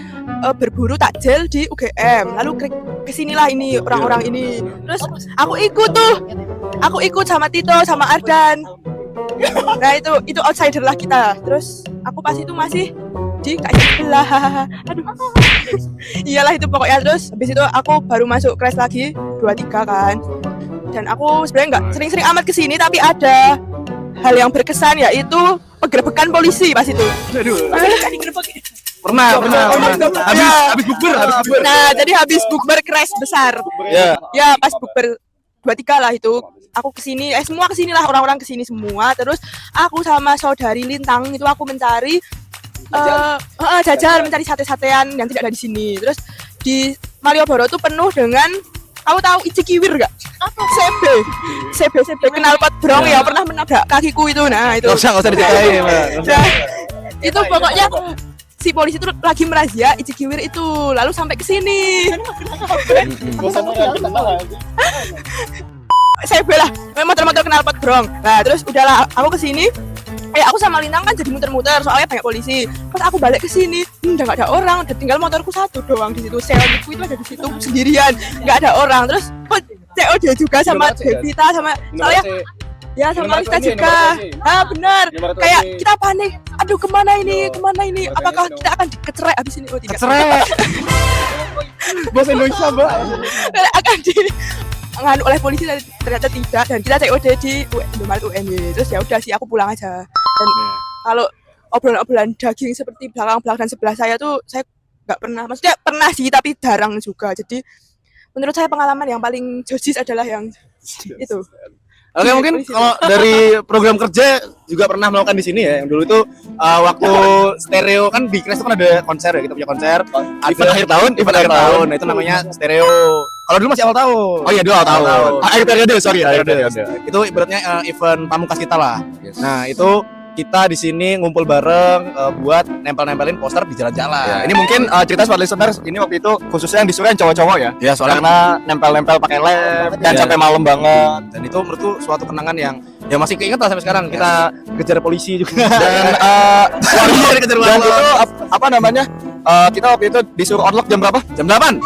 berburu takjil di UGM, lalu kesinilah ini orang-orang ini. Terus aku ikut sama Tito sama Ardan. Nah itu outsider lah kita. Terus aku pas itu masih di kayak sebelah. Aduh. Iyalah itu pokoknya. Terus habis itu aku baru masuk Kres lagi 23 kan. Dan aku sebenarnya nggak sering-sering amat kesini, tapi ada hal yang berkesan, yaitu penggerebekan polisi pas itu. Aduh. Pernah. Habis bukber. Nah, jadi habis bukber Kres besar. Ya, pas bukber 23 lah itu. Aku kesini, semua kesini lah, orang-orang kesini semua. Terus aku sama saudari Lintang itu aku mencari jajan, mencari sate-satean yang tidak ada di sini. Terus di Malioboro tuh penuh dengan, kamu tahu Icikiwir gak? CB knalpot brong ya pernah menabrak kakiku itu. Nah itu. Nggak usah diceritain. Itu pokoknya si polisi itu lagi merazia Icikiwir itu, lalu sampai ke sini. CB lah, motor-motor knalpot brong. Nah terus udahlah, aku kesini. Aku sama Lintang kan jadi muter-muter soalnya banyak polisi. Pas aku balik ke sini, udah nggak ada orang, udah tinggal motorku satu doang di situ. Seonku itu ada di situ sendirian, nggak ada orang. Terus kok COD juga sama Devita sama soalnya ya sama Rista juga. Benar. Kayak kita panik. Aduh kemana ini? Apakah kita akan dikecerek abis ini? Oh tidak. Kecerek. Bahasa Indonesia mbak. Akan nganu oleh polisi, ternyata tidak, dan kita COD di Indomaret UNY. Terus ya udah sih aku pulang aja. Dan kalau obrolan-obrolan daging seperti belakang dan sebelah saya tuh saya nggak pernah, maksudnya pernah sih tapi jarang juga. Jadi menurut saya pengalaman yang paling jojis adalah yang itu. Oke, mungkin kalau dari program kerja juga pernah melakukan di sini ya. Yang dulu itu waktu stereo kan di Kres itu kan ada konser ya, kita punya konser event akhir tahun. Nah, itu namanya stereo. Kalau dulu masih awal tahun. Oh iya, dulu awal tahun. Akhir periode, sorry. Itu ibaratnya event pamungkas kita lah. Nah, itu kita di sini ngumpul bareng buat nempel-nempelin poster di jalan-jalan. Ini mungkin cerita soal listeners, ini waktu itu khususnya yang disuruh yang cowok-cowok ya. Iya, soalnya karena nempel-nempel pakai lem dan sampai malam banget. Dan itu menurutku suatu kenangan yang ya masih keinget lah sampai sekarang. Kita kejar polisi juga. Dan dan itu apa namanya? Kita waktu itu disuruh outlook jam berapa? Jam 8.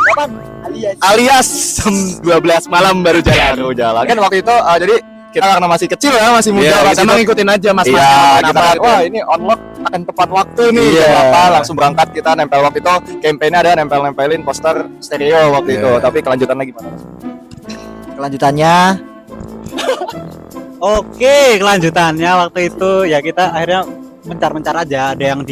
Alias jam 12 malam baru jalan. Kan waktu itu jadi kita karena masih kecil ya, masih muda, sama ngikutin aja mas. Iya, kita wah ini unlock akan tepat waktu nih. Langsung berangkat kita nempel. Waktu itu campaign-nya ada nempelin poster stereo waktu itu. Tapi kelanjutannya gimana? Kelanjutannya kelanjutannya waktu itu ya kita akhirnya mencar aja. Ada yang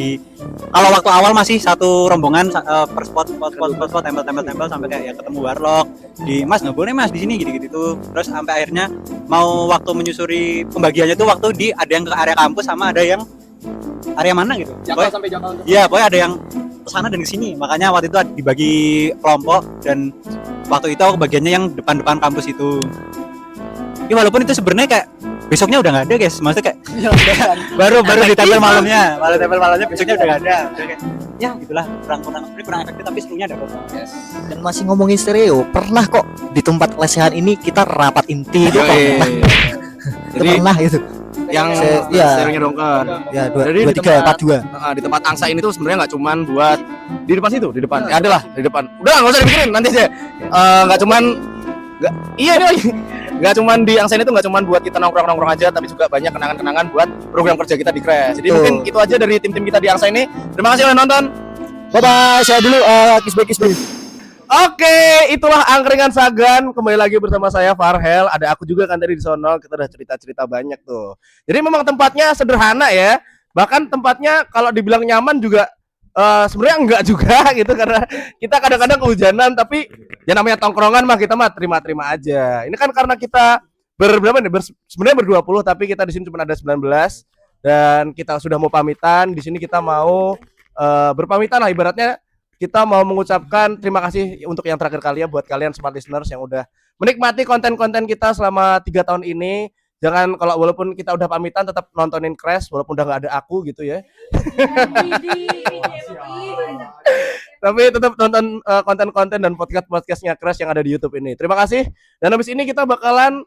kalau waktu awal masih satu rombongan per spot tempel sampai kayak ya ketemu warlock di Mas nggak boleh Mas di sini gitu. Terus sampai akhirnya mau waktu menyusuri pembagiannya tuh waktu ada yang ke area kampus sama ada yang area mana gitu. Jakal sampai Jakal. Iya, pokoknya ada yang kesana dan kesini. Makanya waktu itu dibagi kelompok dan waktu itu aku bagiannya yang depan-depan kampus itu. Ya walaupun itu sebenarnya kayak besoknya udah nggak ada guys, maksudnya kayak baru ditempel malamnya, besoknya udah nggak ada. Udah kayak, ya gitulah kurang efektif tapi serunya ada kok. Yes. Dan masih ngomongin stereo, pernah kok di tempat lesehan ini kita rapat inti itu pernah. Jadi Pernah itu. yang ya. stereonya dongker. Ya, Jadi 2342. Di tempat angsa ini tuh sebenarnya nggak cuman buat di depan situ, di depan. Ya adalah di depan. Udah nggak usah dipikirin nanti aja. Nggak cuman iya ini lagi. Nggak cuman di angsa ini tuh nggak cuman buat kita nongkrong aja, tapi juga banyak kenangan-kenangan buat program kerja kita di Crash. Jadi mungkin itu aja dari tim-tim kita di angsa ini. Terima kasih udah nonton. Bye bye, saya dulu Kisbay. Oke, itulah angkringan Sagan. Kembali lagi bersama saya Farhel. Ada aku juga kan tadi di sono. Kita udah cerita-cerita banyak tuh. Jadi memang tempatnya sederhana ya. Bahkan tempatnya kalau dibilang nyaman juga sebenarnya enggak juga gitu, karena kita kadang-kadang kehujanan, tapi ya namanya tongkrongan mah kita mah terima-terima aja. Ini kan karena kita berberapa nih? Sebenarnya ber-20, tapi kita di sini cuma ada 19 dan kita sudah mau pamitan. Di sini kita mau berpamitan lah, ibaratnya kita mau mengucapkan terima kasih untuk yang terakhir kali ya buat kalian smart listeners yang udah menikmati konten-konten kita selama 3 tahun ini. Jangan kalau walaupun kita udah pamitan tetap nontonin Crash walaupun udah nggak ada aku gitu ya. Tapi tetap nonton konten-konten dan podcast-podcastnya Crash yang ada di YouTube ini. Terima kasih. Dan habis ini kita bakalan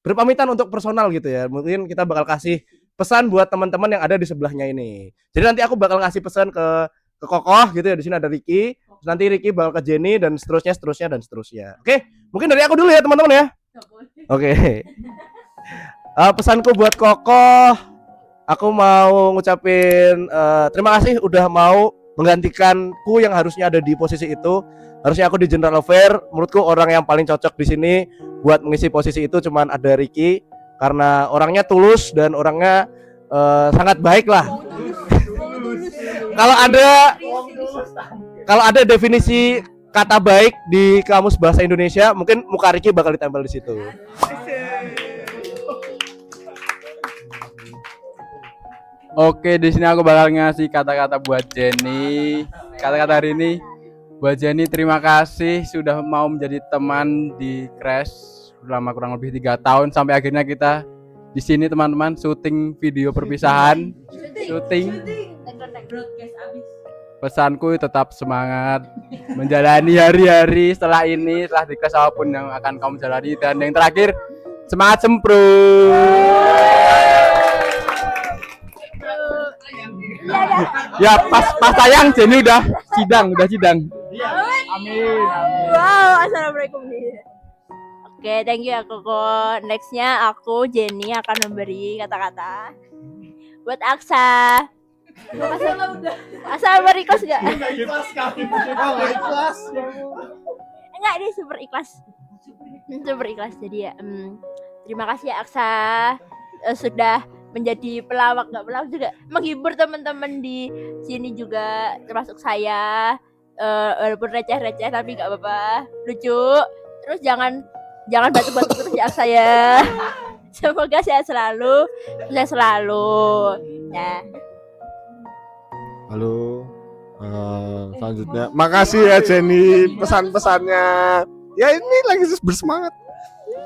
berpamitan untuk personal gitu ya. Mungkin kita bakal kasih pesan buat teman-teman yang ada di sebelahnya ini. Jadi nanti aku bakal kasih pesan ke Kokoh gitu ya. Di sini ada Ricky. Terus nanti Ricky bakal ke Jenny dan seterusnya. Oke, mungkin dari aku dulu ya teman-teman ya. Oke. Pesanku buat Kokoh, aku mau ngucapin terima kasih udah mau menggantikanku yang harusnya ada di posisi itu. Harusnya aku di General Affair. Menurutku orang yang paling cocok di sini buat mengisi posisi itu cuman ada Ricky, karena orangnya tulus dan orangnya sangat baik lah. Kalau ada definisi kata baik di kamus bahasa Indonesia, mungkin muka Ricky bakal ditempel di situ. Oke, di sini aku bakal ngasih kata-kata buat Jenny. Kata-kata hari ini buat Jenny, terima kasih sudah mau menjadi teman di Crash selama kurang lebih 3 tahun sampai akhirnya kita di sini teman-teman syuting video perpisahan. Pesanku tetap semangat menjalani hari-hari setelah ini, setelah di Crash apapun yang akan kamu jalani, dan yang terakhir semangat ya pas tayang Jenny udah sidang. Amin. Wow, assalamualaikum. Oke, thank you ya Koko. Nextnya aku Jenny akan memberi kata-kata buat Aksa. Asal berikhlas gak? Enggak, dia super ikhlas. Jadi ya terima kasih ya Aksa sudah menjadi pelawak juga, menghibur teman-teman di sini juga termasuk saya, walaupun receh tapi nggak apa-apa, lucu. Terus jangan batu-batu terus ya saya. Semoga sehat selalu ya. Halo, selanjutnya makasih ya Jenny pesan-pesannya. Ya ini lagi bersemangat.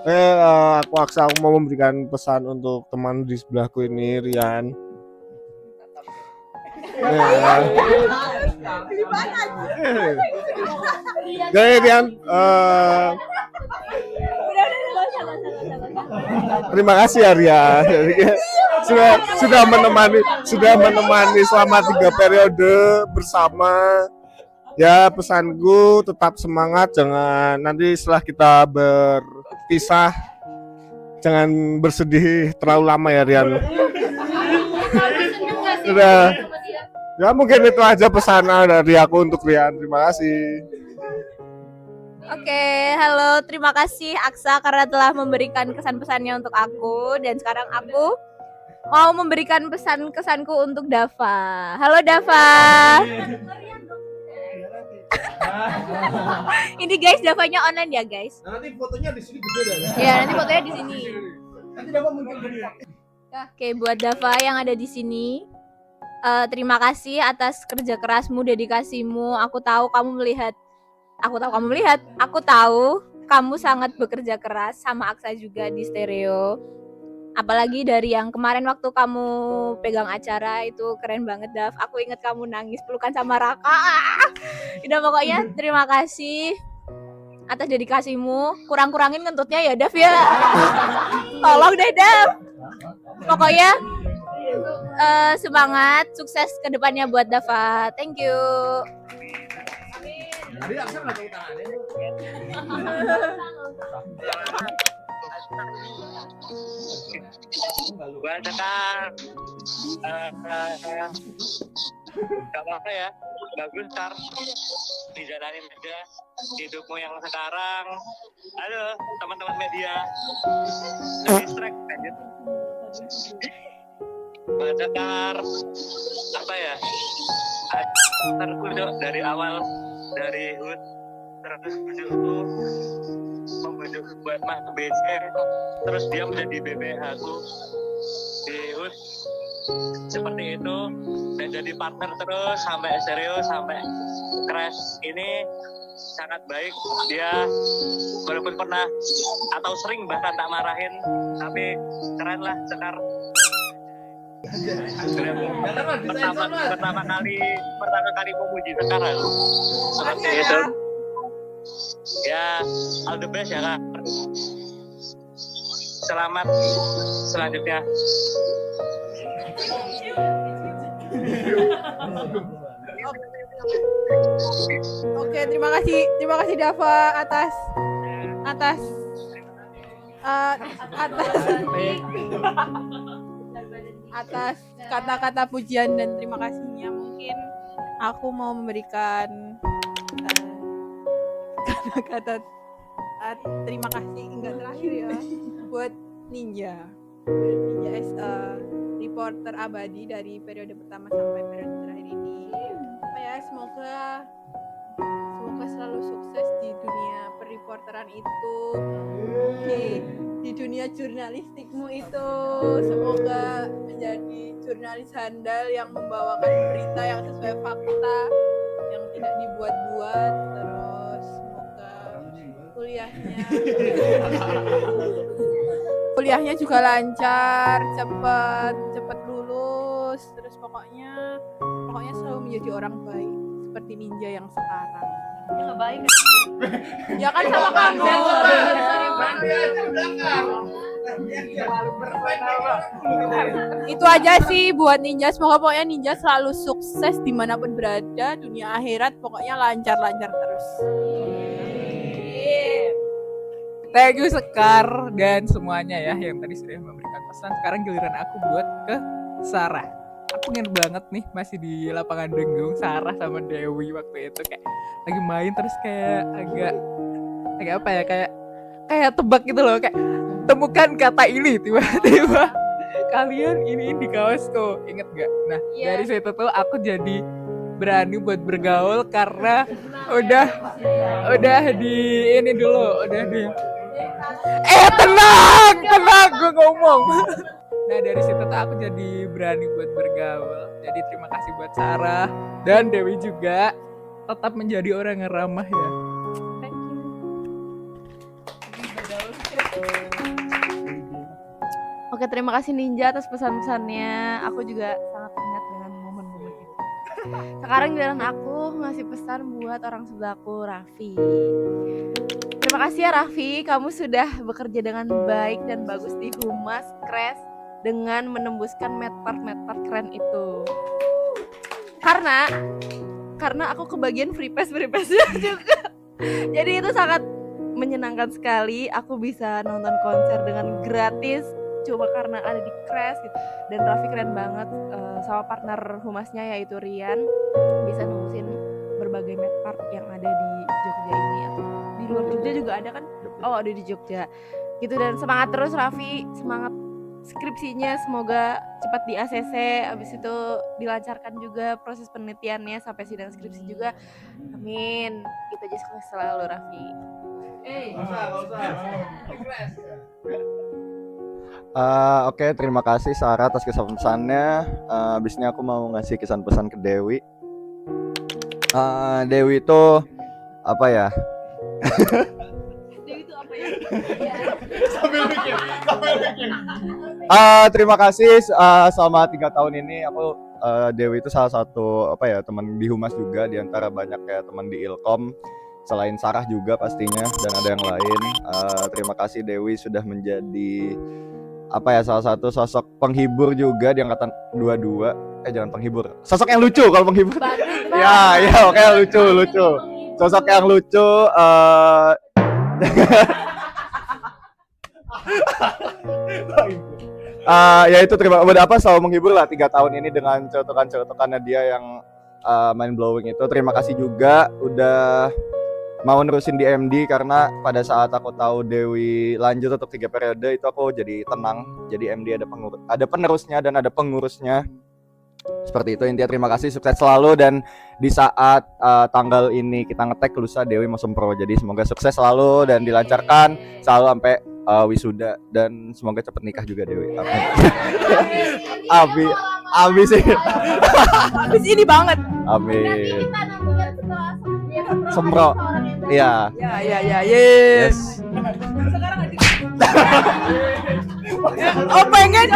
Aku mau memberikan pesan untuk teman di sebelahku ini, Rian. Rian, terima kasih ya Rian. sudah menemani selama 3 periode bersama. Ya, pesanku tetap semangat, jangan nanti setelah kita berpisah jangan bersedih terlalu lama ya Rian. Sudah. Ya mungkin itu aja pesan dari aku untuk Rian. Terima kasih. Oke, halo, terima kasih Aksa karena telah memberikan kesan-pesannya untuk aku, dan sekarang aku mau memberikan pesan-kesanku untuk Dava. Halo Dava. Ini guys, Davanya online ya guys. Nanti fotonya di sini gede ya. Ya, nanti fotonya di sini. Nanti Dava muncul gede. Oke, buat Dava yang ada di sini, terima kasih atas kerja kerasmu, dedikasimu. Aku tahu kamu melihat Aku tahu kamu melihat, aku tahu kamu sangat bekerja keras sama Aksa juga di stereo. Apalagi dari yang kemarin waktu kamu pegang acara itu keren banget, Dav. Aku inget kamu nangis pelukan sama Raka. Udah pokoknya terima kasih atas dedikasimu. Kurang-kurangin ngentutnya ya, Dav ya. Tolong deh, Dav. Pokoknya semangat, sukses ke depannya buat Dava. Thank you. Buat Sekar, gak apa-apa ya, bagus Kar, dijalanin aja hidupmu yang sekarang. Halo teman-teman media, distract aja. Buat Sekar, apa ya, terkudo dari awal, dari HUT terus bujukku membujuk buat Mas BC, terus dia menjadi BBH aku di HUT seperti itu, dan jadi partner terus sampai stereo sampai crash ini sangat baik. Dia walaupun pernah atau sering bahkan tak marahin, tapi keren lah Sekar. pertama kali memuji Sekar seperti itu. Ya, all the best ya Kak. Selamat selanjutnya. Oke, terima kasih Dava atas kata-kata pujian dan terima kasihnya. Mungkin aku mau memberikan kata-kata terima kasih enggak terakhir ya buat Ninja as a reporter abadi dari periode pertama sampai periode terakhir ini. Semoga selalu sukses di dunia periporteran itu, di dunia jurnalistikmu itu. Semoga menjadi jurnalis handal yang membawakan berita yang sesuai fakta, yang tidak dibuat-buat. Terus semoga kuliahnya juga lancar, cepat lulus. Terus pokoknya selalu menjadi orang baik seperti Ninja yang sekarang. Ya nggak baik kan? Ya kan sama kamu. Itu aja sih buat Ninja. Semoga pokoknya Ninja selalu sukses dimanapun berada, dunia akhirat pokoknya lancar-lancar terus. Thank you Sekar dan semuanya ya yang tadi sudah memberikan pesan. Sekarang giliran aku buat ke Sarah. Aku ingat banget nih masih di lapangan Denggung, Sarah sama Dewi waktu itu kayak lagi main terus kayak agak apa ya, kayak tebak gitu loh, kayak temukan kata ini, tiba-tiba kalian ini di kaosku, inget gak? Nah dari situ tuh aku jadi berani buat bergaul karena udah di ini dulu, udah di tenang gue ngomong. Nah dari situ tuh aku jadi berani buat bergaul. Jadi terima kasih buat Sarah dan Dewi juga, tetap menjadi orang yang ramah ya. Thank you. Oke, terima kasih Ninja atas pesan-pesannya. Aku juga sangat ingat dengan momen-momen itu. Sekarang giliran aku ngasih pesan buat orang sebelahku, Raffi. Terima kasih ya Raffi, kamu sudah bekerja dengan baik dan bagus di Humas Crash dengan menembuskan medpart keren itu. Karena aku kebagian free pass-nya juga. Jadi itu sangat menyenangkan sekali. Aku bisa nonton konser dengan gratis cuma karena ada di Crash gitu. Dan Raffi keren banget sama partner humasnya yaitu Rian, bisa nembusin berbagai medpart yang ada di Jogja ini, atau di luar Jogja juga ada kan? Oh, ada di Jogja gitu. Dan semangat terus Raffi, semangat skripsinya, semoga cepat di ACC, abis itu dilancarkan juga proses penelitiannya sampai sidang skripsi juga, amin. Itu aja, sukses selalu Raffi. Oke, terima kasih Sarah atas kesan-pesannya. Abis ini aku mau ngasih kesan pesan ke Dewi. Dewi itu apa ya? Terima kasih selama 3 tahun ini aku Dewi itu salah satu apa ya teman di Humas juga di antara banyak kayak teman di Ilkom selain Sarah juga pastinya dan ada yang lain. Terima kasih Dewi sudah menjadi apa ya salah satu sosok penghibur juga di angkatan 22. Jangan penghibur, sosok yang lucu kalau penghibur. Ya oke lucu. Sosok yang lucu. Ya itu terima selalu menghibur lah 3 tahun ini dengan cetukan-cetukannya dia yang mind blowing itu. Terima kasih juga udah mau nerusin di MD karena pada saat aku tahu Dewi lanjut untuk 3 periode itu aku jadi tenang. Jadi MD ada penerusnya dan ada pengurusnya. Seperti itu intinya. Terima kasih, sukses selalu dan di saat tanggal ini kita ngetek lusa Dewi mau sempro. Jadi semoga sukses selalu dan dilancarkan selalu sampai wisuda dan semoga cepet nikah juga Dewi. Amin. Abis sih. Abis ini banget. Amin. Sempro. Iya. Ya, yes. Oh pengen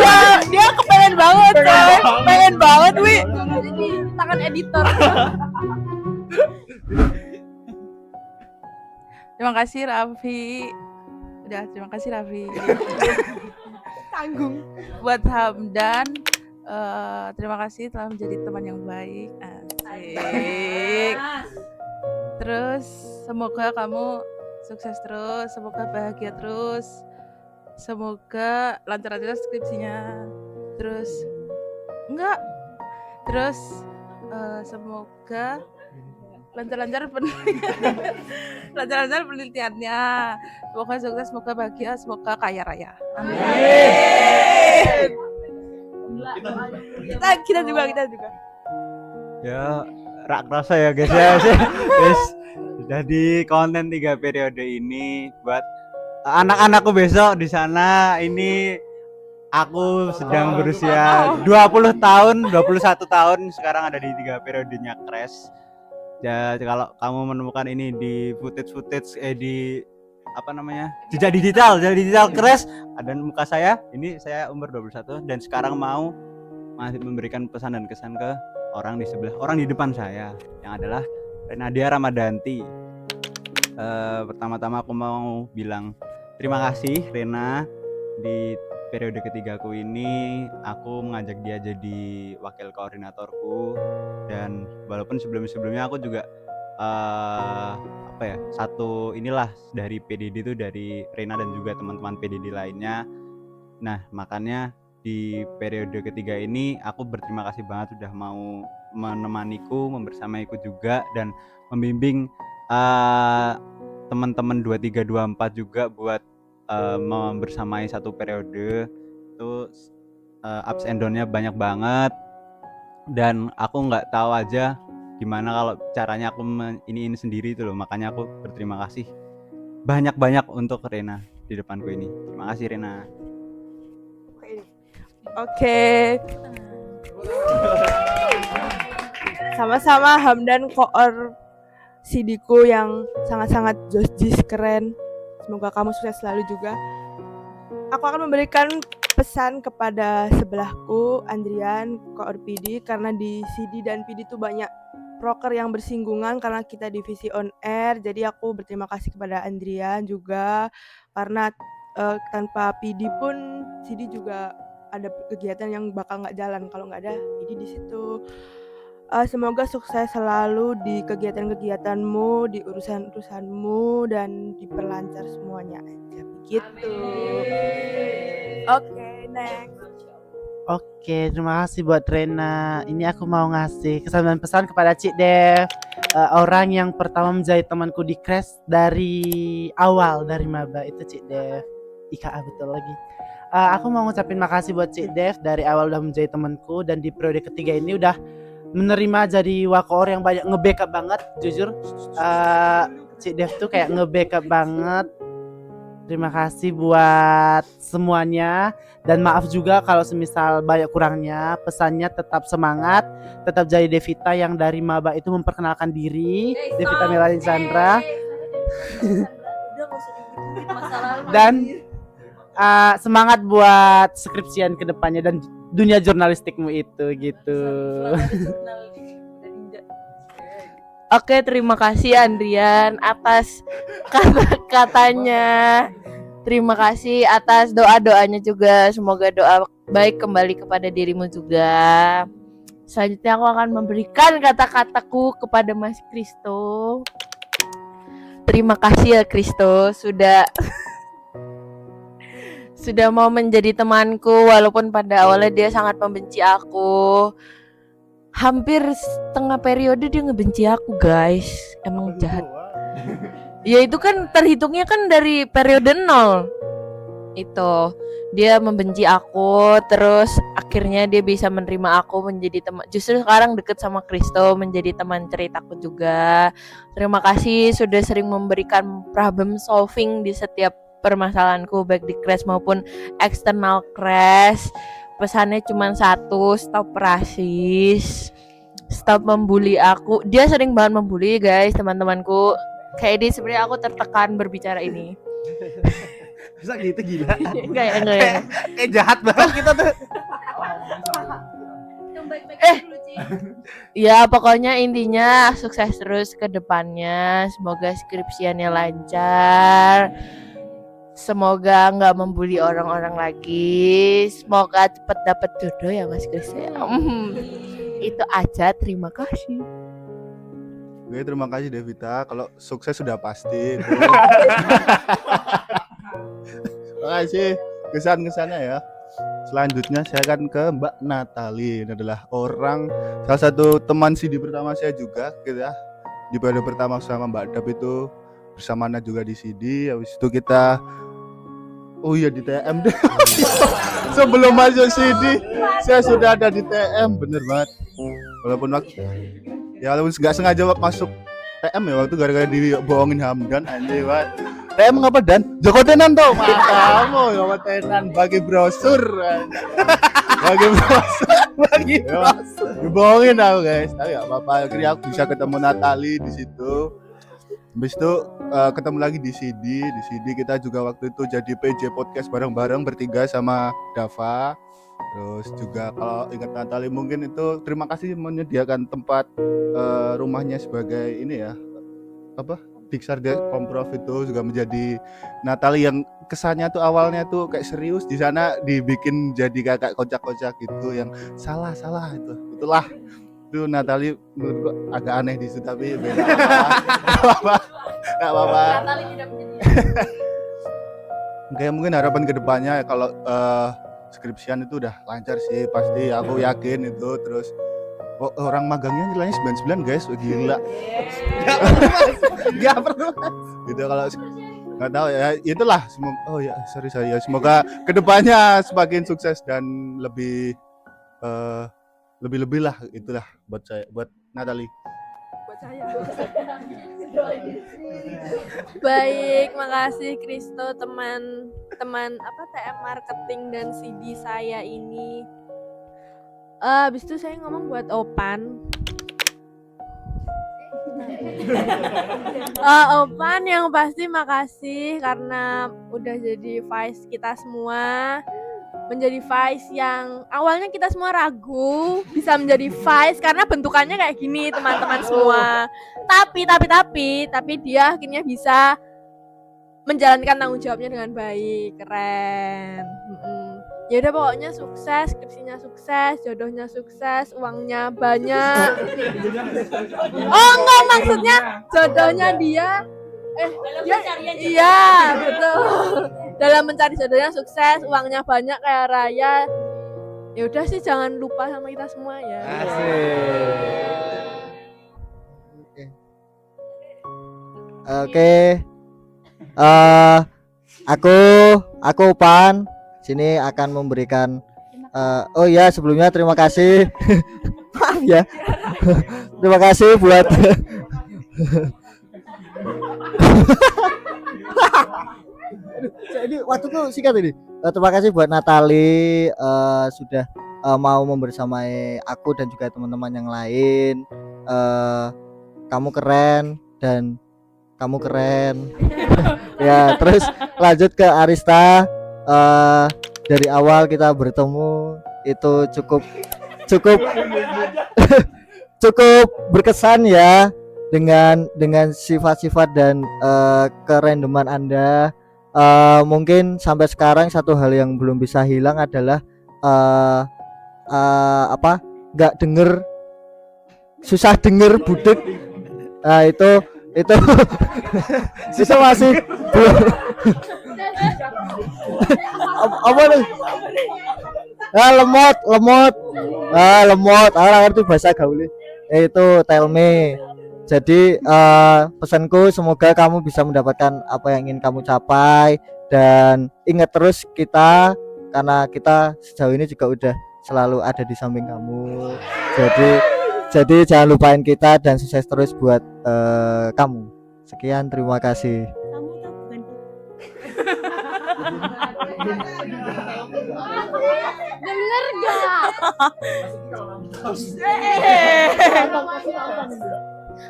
dia kepengen banget coy. Pengen banget Wi. Jadi tangan editor. Terima kasih Raffi. Terima kasih Raffi. Tanggung. Buat Hamdan, terima kasih telah menjadi teman yang baik. Asik. Terus semoga kamu sukses terus, semoga bahagia terus, semoga lancar-lancar skripsinya. Terus semoga lancar-lancar penelitiannya. Semoga sukses, semoga bahagia, semoga kaya raya. Amin. Kita juga. Ya, rak rasa ya guys ya. Guys, sudah di konten 3 periode ini buat anak-anakku besok di sana. Ini aku sedang berusia 20 tahun, 21 tahun, sekarang ada di 3 periodenya Crash. Ya, kalau kamu menemukan ini di footage di apa namanya? Jejak digital Crash, ada muka saya. Ini saya umur 21 dan sekarang masih memberikan pesan dan kesan ke orang di sebelah, orang di depan saya yang adalah Renadia Ramadanti. Pertama-tama aku mau bilang terima kasih Rena. Di periode ketigaku ini aku mengajak dia jadi wakil koordinatorku dan walaupun sebelumnya aku juga satu inilah dari PDD itu dari Rena dan juga teman-teman PDD lainnya. Nah makanya di periode ketiga ini aku berterima kasih banget sudah mau menemaniku, membersamaiku juga dan membimbing teman-teman 23 24 juga buat membersamai satu periode. Itu ups and down-nya banyak banget dan aku nggak tahu aja gimana kalau caranya aku ini sendiri itu loh. Makanya aku berterima kasih banyak-banyak untuk Rena di depanku ini. Terima kasih Rena. Oke. Sama-sama Hamdan koor sidiku yang sangat-sangat jis keren. Semoga kamu sukses selalu juga. Aku akan memberikan pesan kepada sebelahku Andrian koor PD karena di CD dan PD itu banyak proker yang bersinggungan karena kita divisi on air. Jadi aku berterima kasih kepada Andrian juga karena tanpa PD pun CD juga ada kegiatan yang bakal nggak jalan kalau nggak ada PD di situ. Semoga sukses selalu di kegiatan-kegiatanmu, di urusan-urusanmu dan diperlancar semuanya aja begitu. Oke, next. Oke, terima kasih buat Rena. Ini aku mau ngasih kesan dan pesan kepada Cik Dev, orang yang pertama menjadi temanku di Crash dari awal dari maba itu Cik Dev. IKA betul lagi. Aku mau ngucapin makasih buat Cik Dev dari awal udah menjadi temanku dan di periode ketiga ini udah menerima jadi wakor yang banyak nge-backup banget. Jujur Cik Dev tuh kayak nge-backup banget Terima kasih buat semuanya dan maaf juga kalau semisal banyak kurangnya. Pesannya tetap semangat, tetap jadi Devita yang dari maba itu memperkenalkan diri, Devita Melanie Chandra. Dan semangat buat skripsian kedepannya dan dunia jurnalistikmu itu gitu. Oke, terima kasih Andrian atas kata-katanya. Terima kasih atas doa-doanya juga. Semoga doa baik kembali kepada dirimu juga. Selanjutnya aku akan memberikan kata-kataku kepada Mas Kristo. Terima kasih ya Kristo sudah mau menjadi temanku walaupun pada awalnya dia sangat membenci aku. Hampir setengah periode dia ngebenci aku, guys. Emang jahat. Ya itu kan terhitungnya kan dari periode 0. Itu dia membenci aku, terus akhirnya dia bisa menerima aku menjadi teman. Justru sekarang deket sama Kristo, menjadi teman ceritaku juga. Terima kasih sudah sering memberikan problem solving di setiap permasalahanku, baik di crash maupun eksternal crash. Pesannya cuma satu, stop rasis, stop membuli aku. Dia sering banget membuli, guys, teman-temanku. Kayak ini sebenarnya aku tertekan berbicara ini. Bisa gitu gila. Enggak ya. Jahat banget kita tuh. Ya pokoknya intinya sukses terus ke depannya. Semoga skripsiannya lancar. Semoga nggak membuli orang-orang lagi. Semoga cepet dapet jodoh ya Mas Kris. Itu aja, terima kasih. Oke, terima kasih Devita. Kalau sukses sudah pasti. Terima kasih kesan-kesannya ya. Selanjutnya saya akan ke Mbak Natali. Ini adalah salah satu teman CD pertama saya juga gitu ya. Di periode pertama sama Mbak Dap itu bersama Nat juga di CD. Habis itu kita di TM deh. Sebelum masuk CD saya sudah ada di TM, bener banget. Walaupun nggak sengaja masuk TM ya waktu gara-gara dibohongin Hamdan anjir banget. TM ngapa Dan? Joko Tenan tuh. Kamu Joko Tenan bagi brosur. Bagi brosur. Dibohongin aku guys. Tapi enggak apa-apa, akhirnya aku bisa ketemu Natali di situ. Habis itu ketemu lagi di CD. Di CD kita juga waktu itu jadi PJ podcast bareng-bareng bertiga sama Dava. Terus juga kalau ingat Natali mungkin itu terima kasih menyediakan tempat rumahnya sebagai ini ya. Diksar Komprov itu juga menjadi Natali yang kesannya tuh awalnya tuh kayak serius, di sana dibikin jadi kakak kocak-kocak gitu yang salah itulah itu Natali menurutku agak aneh di situ tapi beda nggak apa-apa. Kayak mungkin harapan kedepannya kalau skripsian itu udah lancar sih pasti, aku yakin itu. Terus orang magangnya nilainya 99 guys, gila. Gak perlu gitu kalau nggak tahu ya, itulah semoga kedepannya semakin sukses dan lebih lah, itulah buat saya, buat Natali. Baik, makasih Kristo, teman TM marketing dan CD saya ini. Habis itu saya ngomong buat Opan. Opan yang pasti makasih karena udah jadi vice kita semua. Menjadi vice yang awalnya kita semua ragu bisa menjadi vice karena bentukannya kayak gini teman-teman semua. Tapi dia akhirnya bisa menjalankan tanggung jawabnya dengan baik, keren. Ya udah pokoknya sukses, skripsinya sukses, jodohnya sukses, uangnya banyak. Oh enggak, maksudnya jodohnya dia iya betul. Dalam mencari jodohnya sukses, uangnya banyak kayak Raya. Ya udah sih, jangan lupa sama kita semua ya. Oke. Aku Pan sini akan memberikan sebelumnya terima kasih. Maaf ya. Terima kasih buat Ini waktuku singkat ini. Terima kasih buat Natali sudah mau membersamai aku dan juga teman-teman yang lain. Kamu keren dan kamu keren. Ya, terus lanjut ke Arista. Dari awal kita bertemu itu cukup cukup berkesan ya dengan sifat-sifat dan kerandoman Anda. Mungkin sampai sekarang satu hal yang belum bisa hilang adalah nggak denger, susah denger budek. Nah itu itu masih belum. Apa nih? Lemot. Lemot. Orang ngerti bahasa gaul. Itu tell me. Jadi pesanku semoga kamu bisa mendapatkan apa yang ingin kamu capai dan ingat terus kita, karena kita sejauh ini juga udah selalu ada di samping kamu. Jadi jangan lupain kita dan sukses terus buat kamu. Sekian, terima kasih. Bener gak?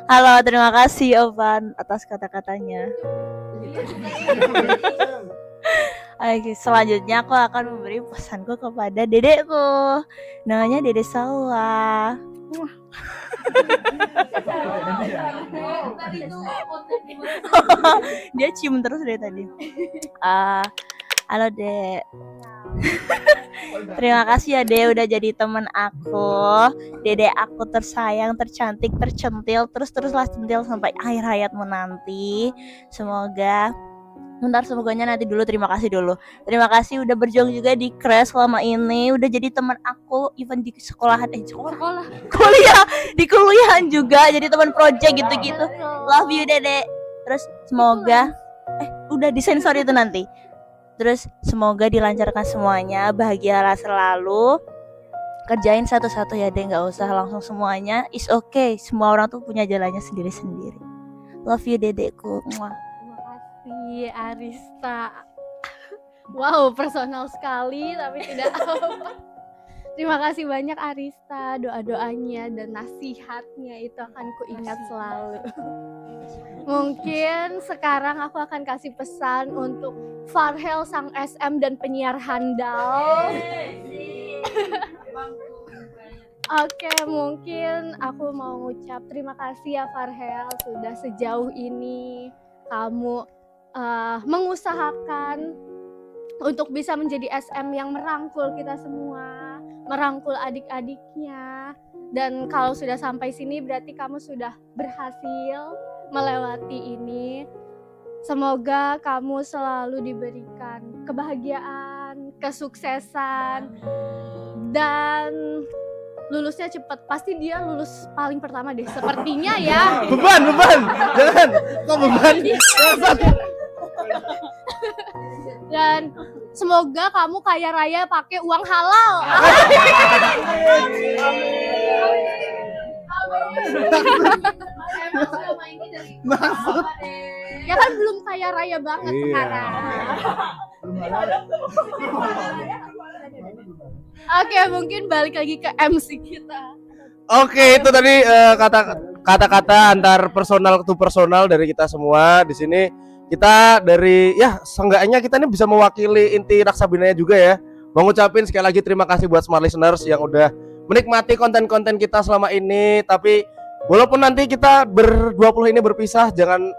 Halo, terima kasih Ovan atas kata-katanya. Oke, selanjutnya aku akan memberi pesanku kepada dedekku. Namanya Dede Salwa. Dia cium terus dari tadi. Halo Dek. Terima kasih ya Dek udah jadi teman aku. Dede aku tersayang, tercantik, tercentil, teruslah centil sampai akhir hayatmu nanti. Semoganya nanti dulu, terima kasih dulu. Terima kasih udah berjuang juga di Crash selama ini, udah jadi teman aku even di sekolah. Kuliah, di kuliahan juga jadi teman project gitu-gitu. Love you Dede. Terus semoga udah disensor itu nanti. Terus semoga dilancarkan semuanya, bahagialah selalu. Kerjain satu-satu ya Dek, nggak usah langsung semuanya. It's okay, semua orang tuh punya jalannya sendiri-sendiri. Love you Dedekku. Mwah. Iya Arista. Wow, personal sekali tapi tidak apa. Terima kasih banyak Arista, doa-doanya dan nasihatnya itu akan kuingat selalu. Mungkin sekarang aku akan kasih pesan untuk Farhel sang SM dan penyiar handal. Oke, mungkin aku mau ngucap terima kasih ya Farhel sudah sejauh ini kamu mengusahakan untuk bisa menjadi SM yang merangkul kita semua, merangkul adik-adiknya. Dan kalau sudah sampai sini berarti kamu sudah berhasil melewati ini. Semoga kamu selalu diberikan kebahagiaan, kesuksesan, dan lulusnya cepat. Pasti dia lulus paling pertama deh, sepertinya ya. Beban, jangan, kok beban? Dan semoga kamu kaya raya pakai uang halal. Maksud? Ya kan belum kaya raya banget sekarang. Oke, mungkin balik lagi ke MC kita. Oke, itu tadi kata-kata antar personal to personal dari kita semua di sini. Kita dari seenggaknya kita ini bisa mewakili inti Raksabinanya juga ya. Mau ngucapin sekali lagi terima kasih buat smart listeners yang udah menikmati konten-konten kita selama ini. Tapi walaupun nanti kita ber-20 ini berpisah, jangan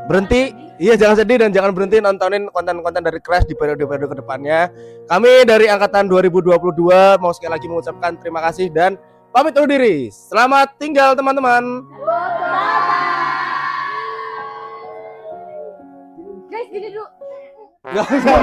berhenti. Iya, jangan sedih dan jangan berhenti nontonin konten-konten dari Crash di periode-periode kedepannya. Kami dari angkatan 2022 mau sekali lagi mengucapkan terima kasih dan pamit undur diri. Selamat tinggal teman-teman. Guys, gini dulu. Gak usah.